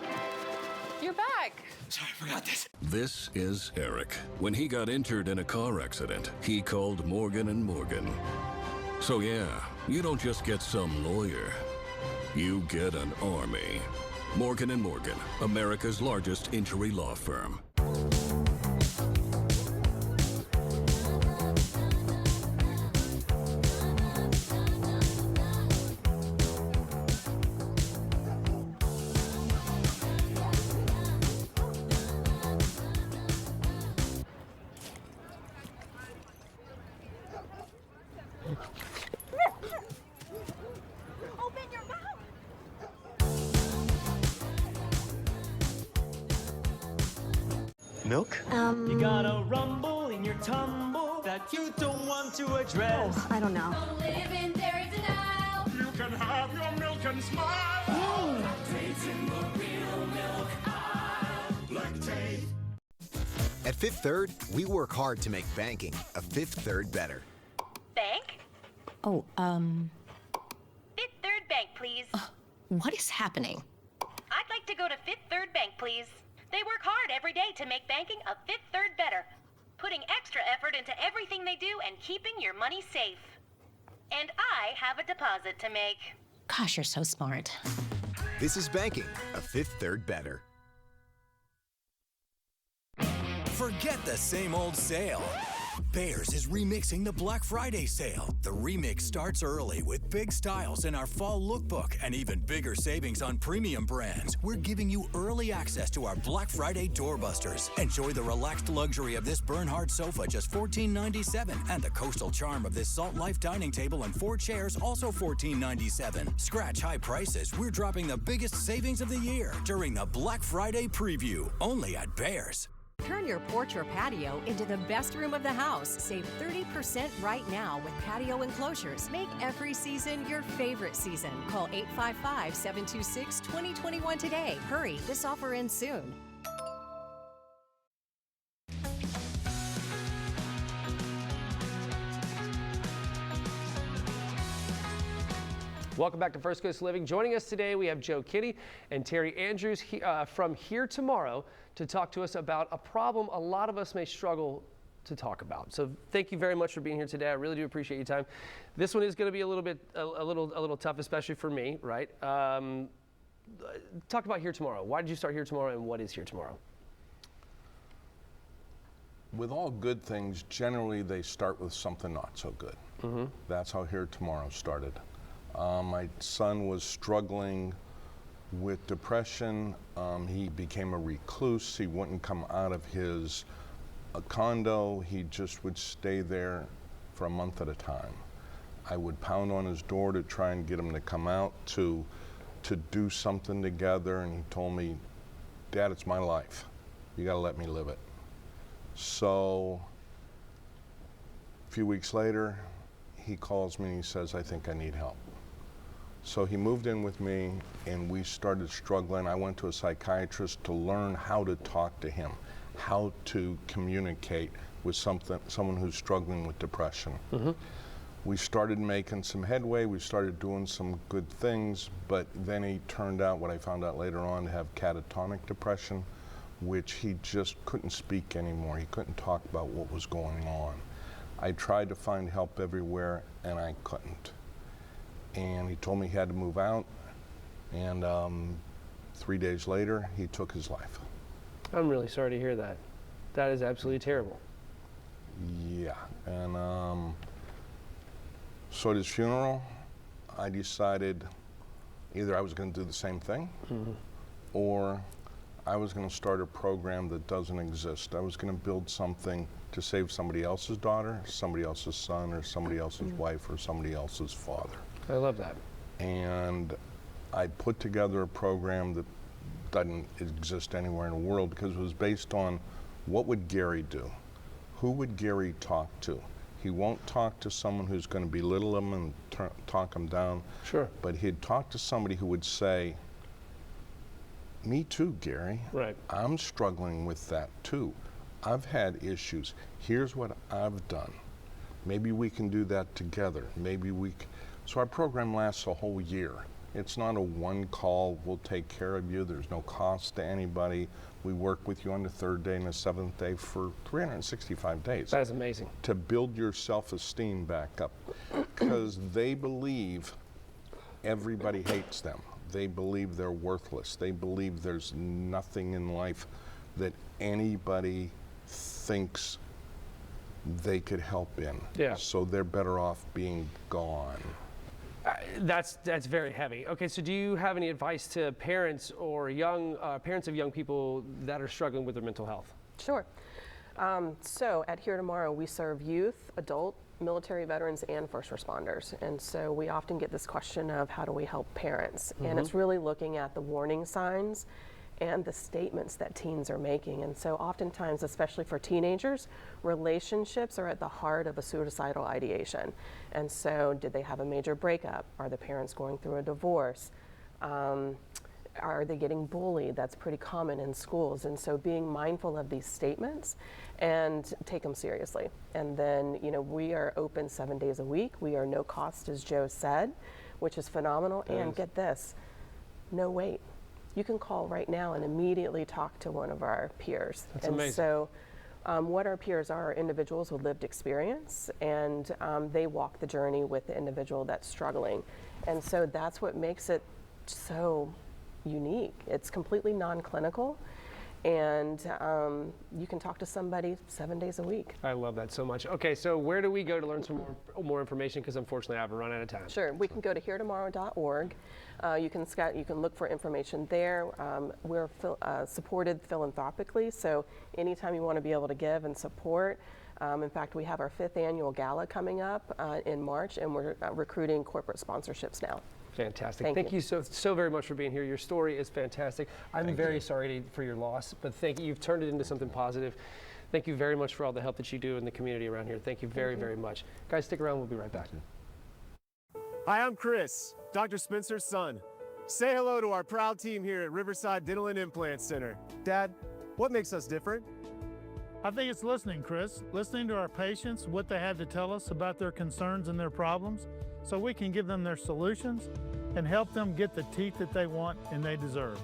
you're back. Sorry, I forgot this. This is Eric. When he got injured in a car accident, he called Morgan & Morgan. So yeah, you don't just get some lawyer. You get an army. Morgan & Morgan, America's largest injury law firm. Milk? You got a rumble in your tumble that you don't want to address. Oh, I don't know. You can have your milk and smile. Lactate's in the real milk. Lactate. At Fifth Third, we work hard to make banking a Fifth Third better. Bank? Oh, Fifth Third Bank, please. what is happening? I'd like to go to Fifth Third Bank, please. They work hard every day to make banking a Fifth Third better, putting extra effort into everything they do and keeping your money safe. And I have a deposit to make. Gosh, you're so smart. This is banking a Fifth Third better. Forget the same old sale. Bears is remixing the Black Friday sale. The remix starts early with big styles in our fall lookbook and even bigger savings on premium brands. We're giving you early access to our Black Friday doorbusters. Enjoy the relaxed luxury of this Bernhard sofa, just $14.97, and the coastal charm of this Salt Life dining table and 4 chairs, also $14.97. Scratch high prices. We're dropping the biggest savings of the year during the Black Friday preview, only at Bears. Turn your porch or patio into the best room of the house. Save 30% right now with patio enclosures. Make every season your favorite season. Call 855-726-2021 today. Hurry, this offer ends soon. Welcome back to First Coast Living. Joining us today, we have Joe Kinney and Terry Andrews from Here Tomorrow to talk to us about a problem a lot of us may struggle to talk about. So thank you very much for being here today. I really do appreciate your time. This one is going to be a little tough, especially for me, right? Talk about Here Tomorrow. Why did you start Here Tomorrow, and what is Here Tomorrow? with all good things, generally they start with something not so good. That's how Here Tomorrow started. My son was struggling with depression. He became a recluse. He wouldn't come out of his condo. He just would stay there for a month at a time. I would pound on his door to try and get him to come out to do something together, and he told me, "Dad, it's my life. You gotta let me live it." So a few weeks later, he calls me and he says, "I think I need help." So he moved in with me and we started struggling. I went to a psychiatrist to learn how to talk to him, how to communicate with someone who's struggling with depression. We started making some headway, we started doing some good things, but then he turned out, what I found out later on, to have catatonic depression, which he just couldn't speak anymore. He couldn't talk about what was going on. I tried to find help everywhere and I couldn't. And he told me he had to move out, and 3 days later, he took his life. I'm really sorry to hear that. That is absolutely terrible. Yeah, and so at his funeral, I decided either I was going to do the same thing, or I was going to start a program that doesn't exist. I was going to build something to save somebody else's daughter, somebody else's son, or somebody else's wife, or somebody else's father. I love that. And I put together a program that doesn't exist anywhere in the world because it was based on what would Gary do? Who would Gary talk to? He won't talk to someone who's going to belittle him and talk him down. Sure. But he'd talk to somebody who would say, "Me too, Gary. Right. I'm struggling with that too. I've had issues. Here's what I've done. Maybe we can do that together. Maybe we can." So our program lasts a whole year. It's not a one call, we'll take care of you. There's no cost to anybody. We work with you on the 3rd day and the 7th day for 365 days. That is amazing. To build your self-esteem back up. Because they believe everybody hates them. They believe they're worthless. They believe there's nothing in life that anybody thinks they could help in. Yeah. So they're better off being gone. That's very heavy. Okay, so do you have any advice to parents or parents of young people that are struggling with their mental health? Sure. So at Here Tomorrow, we serve youth, adult, military veterans, and first responders. And so we often get this question of how do we help parents? And it's really looking at the warning signs and the statements that teens are making. And so oftentimes, especially for teenagers, relationships are at the heart of a suicidal ideation. And so did they have a major breakup? Are the parents going through a divorce? Are they getting bullied? That's pretty common in schools. And so being mindful of these statements and take them seriously. And then, we are open 7 days a week. We are no cost, as Joe said, which is phenomenal. And get this, no wait. You can call right now and immediately talk to one of our peers. That's and amazing. So what our peers are individuals with lived experience, and they walk the journey with the individual that's struggling. And so that's what makes it so unique. It's completely non-clinical, and you can talk to somebody 7 days a week. I love that so much. Okay, so where do we go to learn some more information? Because unfortunately, I've run out of time. Sure, we can go to heretomorrow.org. You can look for information there. We're supported philanthropically, so anytime you want to be able to give and support. In fact, we have our 5th annual gala coming up in March, and we're recruiting corporate sponsorships now. Fantastic. Thank you so very much for being here. Your story is fantastic. I'm very sorry for your loss, but thank you. You've turned it into something positive. Thank you very much for all the help that you do in the community around here. Thank you very, very much. Guys, stick around. We'll be right back. Hi, I'm Chris, Dr. Spencer's son. Say hello to our proud team here at Riverside Dental and Implant Center. Dad, what makes us different? I think it's listening, Chris. Listening to our patients, what they had to tell us about their concerns and their problems, so we can give them their solutions and help them get the teeth that they want and they deserve.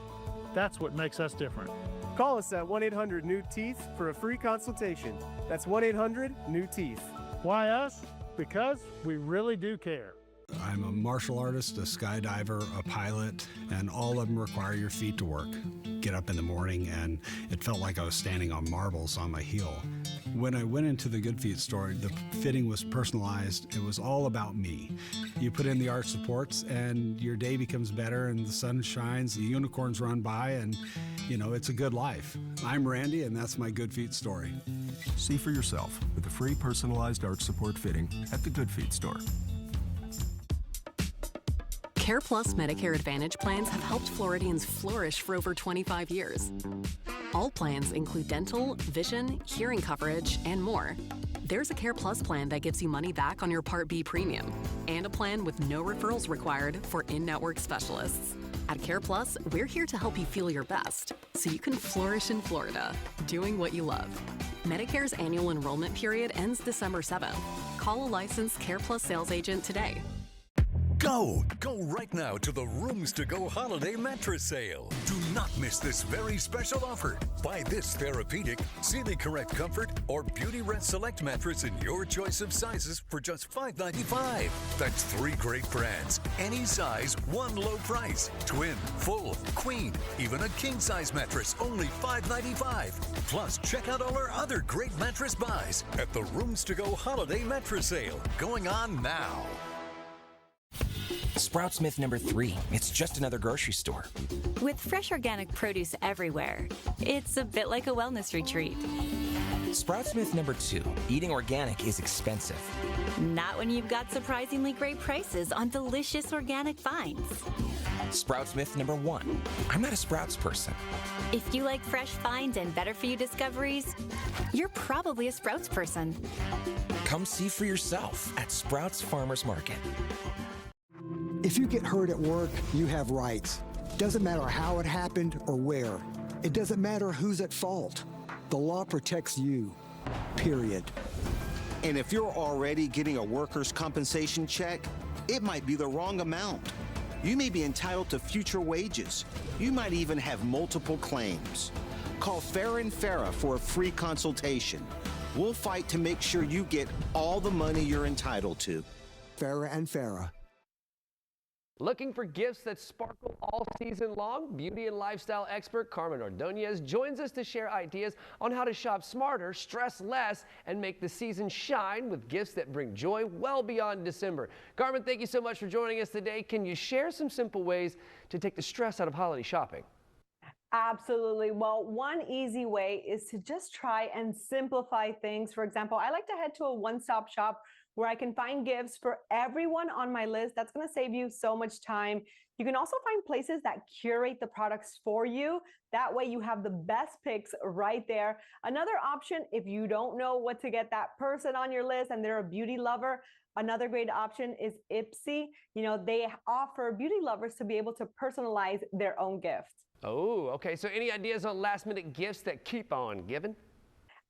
That's what makes us different. Call us at 1-800-NEW-TEETH for a free consultation. That's 1-800-NEW-TEETH. Why us? Because we really do care. I'm a martial artist, a skydiver, a pilot, and all of them require your feet to work. Get up in the morning and it felt like I was standing on marbles on my heel. When I went into the Good Feet store, the fitting was personalized. It was all about me. You put in the arch supports and your day becomes better and the sun shines, the unicorns run by, and it's a good life. I'm Randy, and that's my Good Feet story. See for yourself with the free personalized arch support fitting at the Good Feet store. Care Plus Medicare Advantage plans have helped Floridians flourish for over 25 years. All plans include dental, vision, hearing coverage, and more. There's a Care Plus plan that gives you money back on your Part B premium, and a plan with no referrals required for in-network specialists. At Care Plus, we're here to help you feel your best, so you can flourish in Florida, doing what you love. Medicare's annual enrollment period ends December 7th. Call a licensed Care Plus sales agent today. Go right now to the Rooms to Go Holiday Mattress Sale. Do not miss this very special offer. Buy this therapeutic, Sealy Correct Comfort, or Beauty Rest Select mattress in your choice of sizes for just $5.95. That's 3 great brands, any size, one low price. Twin, full, queen, even a king-size mattress, only $5.95. Plus, check out all our other great mattress buys at the Rooms to Go Holiday Mattress Sale, going on now. Sprouts Smith number 3. It's just another grocery store. With fresh organic produce everywhere, it's a bit like a wellness retreat. Sprouts Smith number 2. Eating organic is expensive. Not when you've got surprisingly great prices on delicious organic finds. Sprouts Smith number 1. I'm not a Sprouts person. If you like fresh finds and better-for-you discoveries, you're probably a Sprouts person. Come see for yourself at Sprouts Farmers Market. If you get hurt at work, you have rights. Doesn't matter how it happened or where. It doesn't matter who's at fault. The law protects you, period. And if you're already getting a workers' compensation check, it might be the wrong amount. You may be entitled to future wages. You might even have multiple claims. Call Farah & Farah for a free consultation. We'll fight to make sure you get all the money you're entitled to. Farah & Farah. Looking for gifts that sparkle all season long? Beauty and lifestyle expert Carmen Ordonez joins us to share ideas on how to shop smarter, stress less, and make the season shine with gifts that bring joy well beyond December. Carmen, thank you so much for joining us today. Can you share some simple ways to take the stress out of holiday shopping? Absolutely. Well, one easy way is to just try and simplify things. For example, I like to head to a one-stop shop where I can find gifts for everyone on my list. That's going to save you so much time. You can also find places that curate the products for you. That way you have the best picks right there. Another option, if you don't know what to get that person on your list and they're a beauty lover, another great option is Ipsy. They offer beauty lovers to be able to personalize their own gift. Oh, okay. So any ideas on last minute gifts that keep on giving?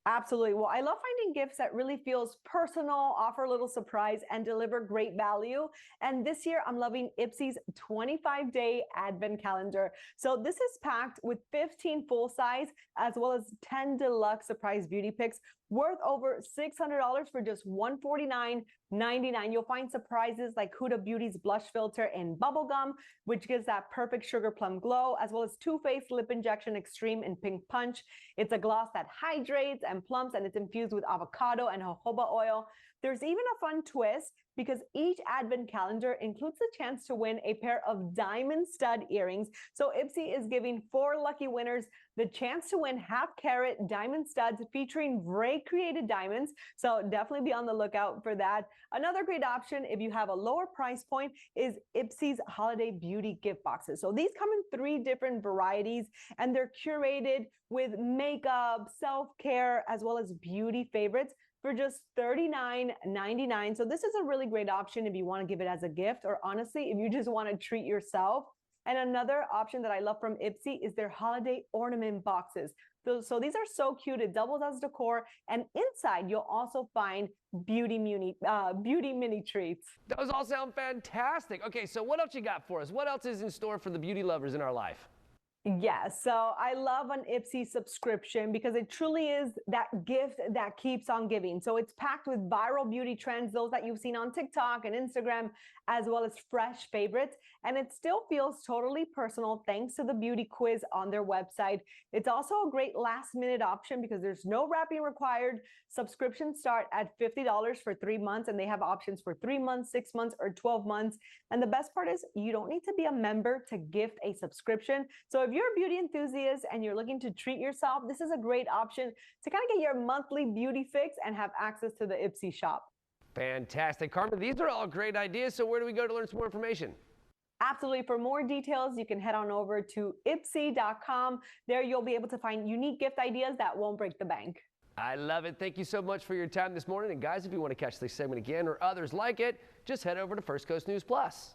Absolutely. Well, I love finding gifts that really feels personal, offer a little surprise, and deliver great value. And this year, I'm loving Ipsy's 25-day advent calendar. So this is packed with 15 full-size as well as 10 deluxe surprise beauty picks worth over $600 for just $149.99. You'll find surprises like Huda Beauty's blush filter in bubblegum, which gives that perfect sugar plum glow, as well as Too Faced Lip Injection Extreme in pink punch. It's a gloss that hydrates and plumps, and it's infused with avocado and jojoba oil. There's even a fun twist because each advent calendar includes the chance to win a pair of diamond stud earrings. So Ipsy is giving 4 lucky winners the chance to win half-carat diamond studs featuring Vray created diamonds. So definitely be on the lookout for that. Another great option, if you have a lower price point, is Ipsy's holiday beauty gift boxes. So these come in 3 different varieties, and they're curated with makeup, self-care, as well as beauty favorites for just $39.99. So this is a really great option if you want to give it as a gift, or honestly, if you just want to treat yourself. And another option that I love from Ipsy is their holiday ornament boxes. So these are so cute. It doubles as decor, and inside you'll also find beauty mini treats. Those all sound fantastic. Okay, so what else you got for us? What else is in store for the beauty lovers in our life? Yes, so I love an Ipsy subscription because it truly is that gift that keeps on giving. So it's packed with viral beauty trends, those that you've seen on TikTok and Instagram, as well as fresh favorites. And it still feels totally personal thanks to the beauty quiz on their website. It's also a great last minute option because there's no wrapping required. Subscriptions start at $50 for 3 months, and they have options for 3 months, 6 months, or 12 months. And the best part is you don't need to be a member to gift a subscription. So if you're a beauty enthusiast and you're looking to treat yourself, this is a great option to kind of get your monthly beauty fix and have access to the Ipsy shop. Fantastic. Carmen, these are all great ideas. So where do we go to learn some more information? Absolutely. For more details, you can head on over to ipsy.com. There you'll be able to find unique gift ideas that won't break the bank. I love it. Thank you so much for your time this morning. And guys, if you want to catch this segment again or others like it, just head over to First Coast News Plus.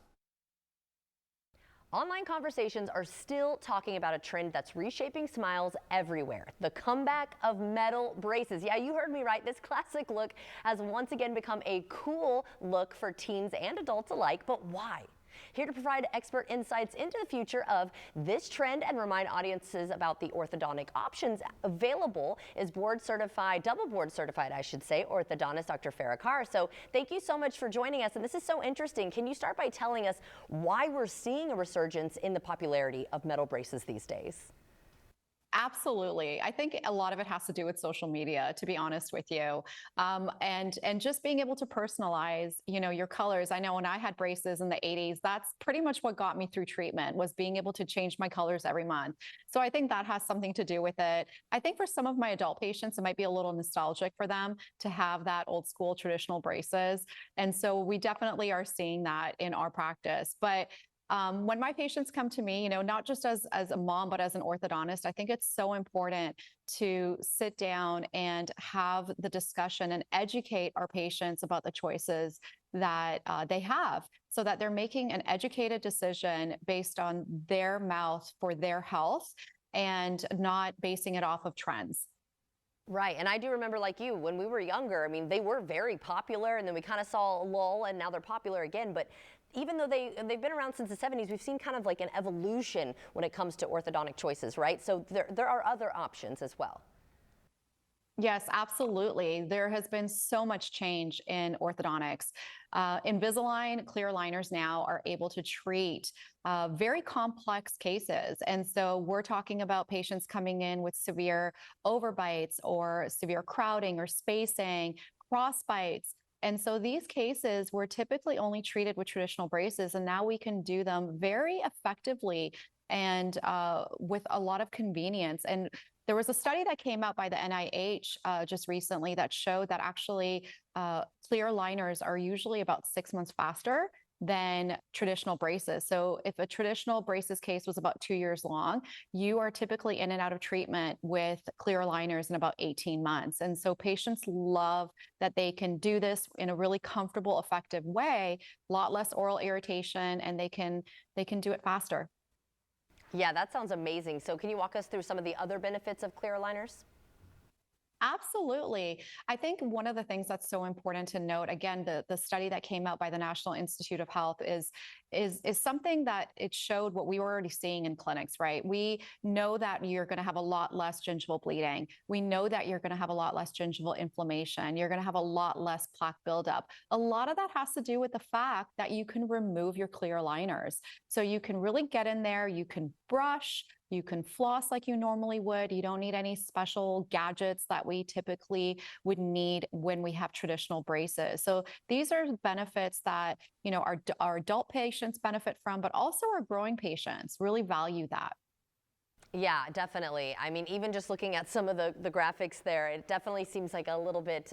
Online conversations are still talking about a trend that's reshaping smiles everywhere. The comeback of metal braces. Yeah, you heard me right. This classic look has once again become a cool look for teens and adults alike. But why? Here to provide expert insights into the future of this trend and remind audiences about the orthodontic options available is double board certified, I should say, orthodontist Dr. Farah Carr. So thank you so much for joining us. And this is so interesting. Can you start by telling us why we're seeing a resurgence in the popularity of metal braces these days? Absolutely. I think a lot of it has to do with social media, to be honest with you. And just being able to personalize, your colors. I know when I had braces in the 80s, that's pretty much what got me through treatment, was being able to change my colors every month. So I think that has something to do with it. I think for some of my adult patients, it might be a little nostalgic for them to have that old school traditional braces. And so we definitely are seeing that in our practice. But when my patients come to me, not just as a mom, but as an orthodontist, I think it's so important to sit down and have the discussion and educate our patients about the choices that they have so that they're making an educated decision based on their mouth for their health and not basing it off of trends. Right. And I do remember, like you, when we were younger, I mean, they were very popular and then we kind of saw a lull and now they're popular again. But even though they've been around since the 70s, we've seen kind of like an evolution when it comes to orthodontic choices, right? So there are other options as well. Yes, absolutely. There has been so much change in orthodontics. Invisalign clear aligners now are able to treat very complex cases. And so we're talking about patients coming in with severe overbites or severe crowding or spacing, cross bites. And so these cases were typically only treated with traditional braces, and now we can do them very effectively and with a lot of convenience. And there was a study that came out by the NIH just recently that showed that actually clear aligners are usually about 6 months faster than traditional braces. So if a traditional braces case was about 2 years long, you are typically in and out of treatment with clear aligners in about 18 months. And so patients love that they can do this in a really comfortable, effective way, a lot less oral irritation, and they can do it faster. Yeah, that sounds amazing. So can you walk us through some of the other benefits of clear aligners? Absolutely. I think one of the things that's so important to note, again, the study that came out by the National Institute of Health is something that it showed what we were already seeing in clinics, right? We know that you're going to have a lot less gingival bleeding. We know that you're going to have a lot less gingival inflammation. You're going to have a lot less plaque buildup. A lot of that has to do with the fact that you can remove your clear aligners. So you can really get in there, you can brush, you can floss like you normally would. You don't need any special gadgets that we typically would need when we have traditional braces. So these are benefits that, our adult patients benefit from, but also our growing patients really value that. Yeah, definitely. I mean, even just looking at some of the graphics there, it definitely seems like a little bit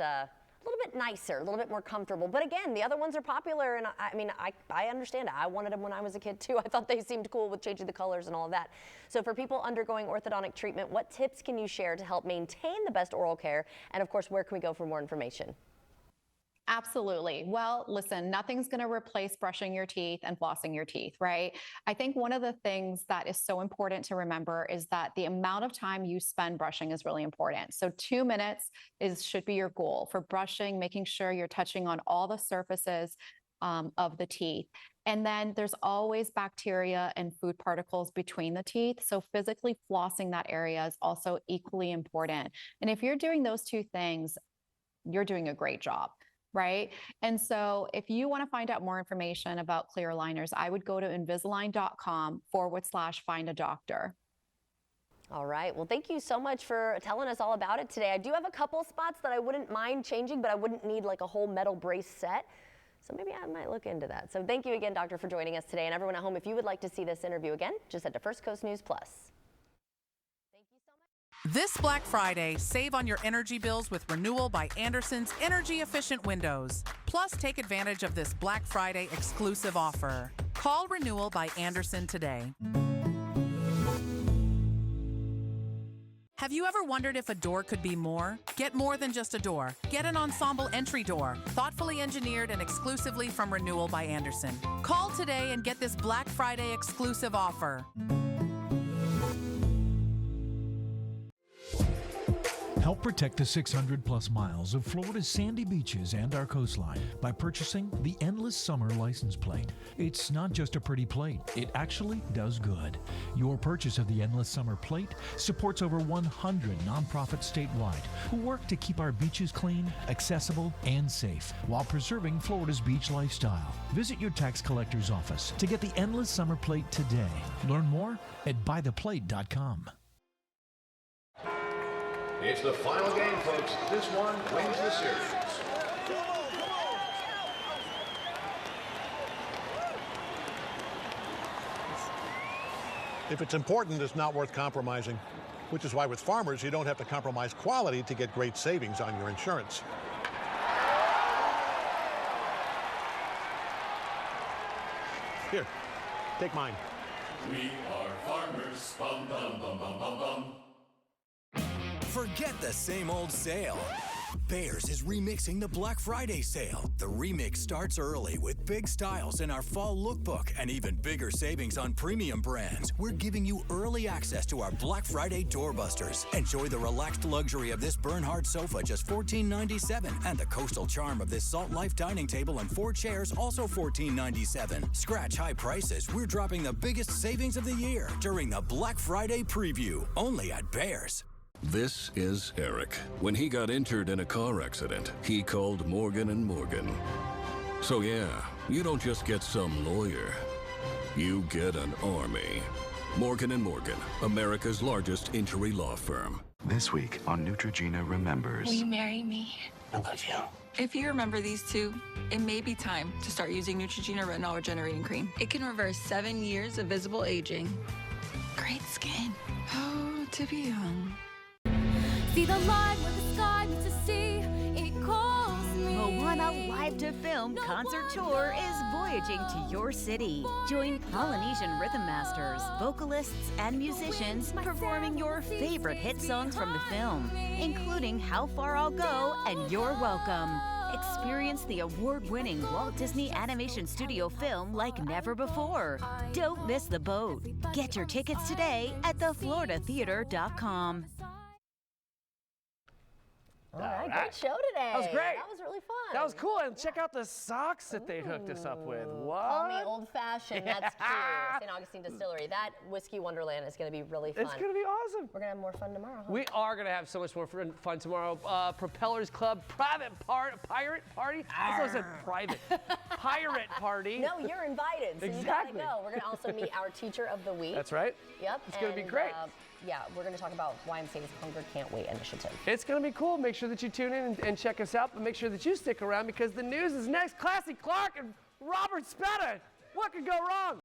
nicer, a little bit more comfortable. But again, the other ones are popular, and I understand. I wanted them when I was a kid too. I thought they seemed cool with changing the colors and all of that. So for people undergoing orthodontic treatment, what tips can you share to help maintain the best oral care? And of course, where can we go for more information? Absolutely. Well, listen, nothing's going to replace brushing your teeth and flossing your teeth, right? I think one of the things that is so important to remember is that the amount of time you spend brushing is really important. So 2 minutes should be your goal for brushing, making sure you're touching on all the surfaces of the teeth. And then there's always bacteria and food particles between the teeth. So physically flossing that area is also equally important. And if you're doing those two things, you're doing a great job, right? And so if you want to find out more information about clear aligners, I would go to Invisalign.com/find a doctor. All right. Well, thank you so much for telling us all about it today. I do have a couple spots that I wouldn't mind changing, but I wouldn't need like a whole metal brace set. So maybe I might look into that. So thank you again, Doctor, for joining us today. And everyone at home, if you would like to see this interview again, just head to First Coast News Plus. This Black Friday, save on your energy bills with Renewal by Andersen's energy-efficient windows. Plus, take advantage of this Black Friday exclusive offer. Call Renewal by Andersen today. Have you ever wondered if a door could be more? Get more than just a door. Get an ensemble entry door, thoughtfully engineered and exclusively from Renewal by Andersen. Call today and get this Black Friday exclusive offer. Help protect the 600-plus miles of Florida's sandy beaches and our coastline by purchasing the Endless Summer license plate. It's not just a pretty plate, it actually does good. Your purchase of the Endless Summer plate supports over 100 nonprofits statewide who work to keep our beaches clean, accessible, and safe while preserving Florida's beach lifestyle. Visit your tax collector's office to get the Endless Summer plate today. Learn more at buytheplate.com. It's the final game, folks. This one wins the series. If it's important, it's not worth compromising, which is why with Farmers, you don't have to compromise quality to get great savings on your insurance. Here, take mine. We are farmers. Bum, bum, bum, bum, bum, bum. Forget the same old sale. Bears is remixing the Black Friday sale. The remix starts early with big styles in our fall lookbook and even bigger savings on premium brands. We're giving you early access to our Black Friday doorbusters. Enjoy the relaxed luxury of this Bernhard sofa, just $14.97, and the coastal charm of this Salt Life dining table and 4 chairs, also $14.97. Scratch high prices. We're dropping the biggest savings of the year during the Black Friday preview, only at Bears. This is Eric. When he got injured in a car accident, he called Morgan & Morgan. So yeah, you don't just get some lawyer. You get an army. Morgan & Morgan, America's largest injury law firm. This week on Neutrogena Remembers. Will you marry me? I love you. If you remember these two, it may be time to start using Neutrogena Retinol Regenerating Cream. It can reverse 7 years of visible aging. Great skin. Oh, to be young. See the line where the sky meets the sea, it calls me. Moana Live to Film Concert Tour is voyaging to your city. Join Polynesian rhythm masters, vocalists, and musicians performing your favorite hit songs from the film, including How Far I'll Go and You're Welcome. Experience the award-winning Walt Disney Animation Studio film like never before. Don't miss the boat. Get your tickets today at thefloridatheater.com. All right, great show today. That was great. That was really fun. That was cool. And check out the socks that they hooked us up with. What? Call me old-fashioned. That's cute. St. Augustine Distillery. That Whiskey Wonderland is going to be really fun. It's going to be awesome. We're going to have more fun tomorrow. Huh? We are going to have so much more fun tomorrow. Propellers Club Pirate Party. I said private. Pirate Party. No, you're invited. So exactly. You got to go. We're going to also meet our Teacher of the Week. That's right. Yep. It's going to be great. Yeah, we're going to talk about YMCA's Hunger Can't Wait initiative. It's going to be cool. Make sure that you tune in and check us out, but make sure that you stick around because the news is next. Classy Clark and Robert Speta. What could go wrong?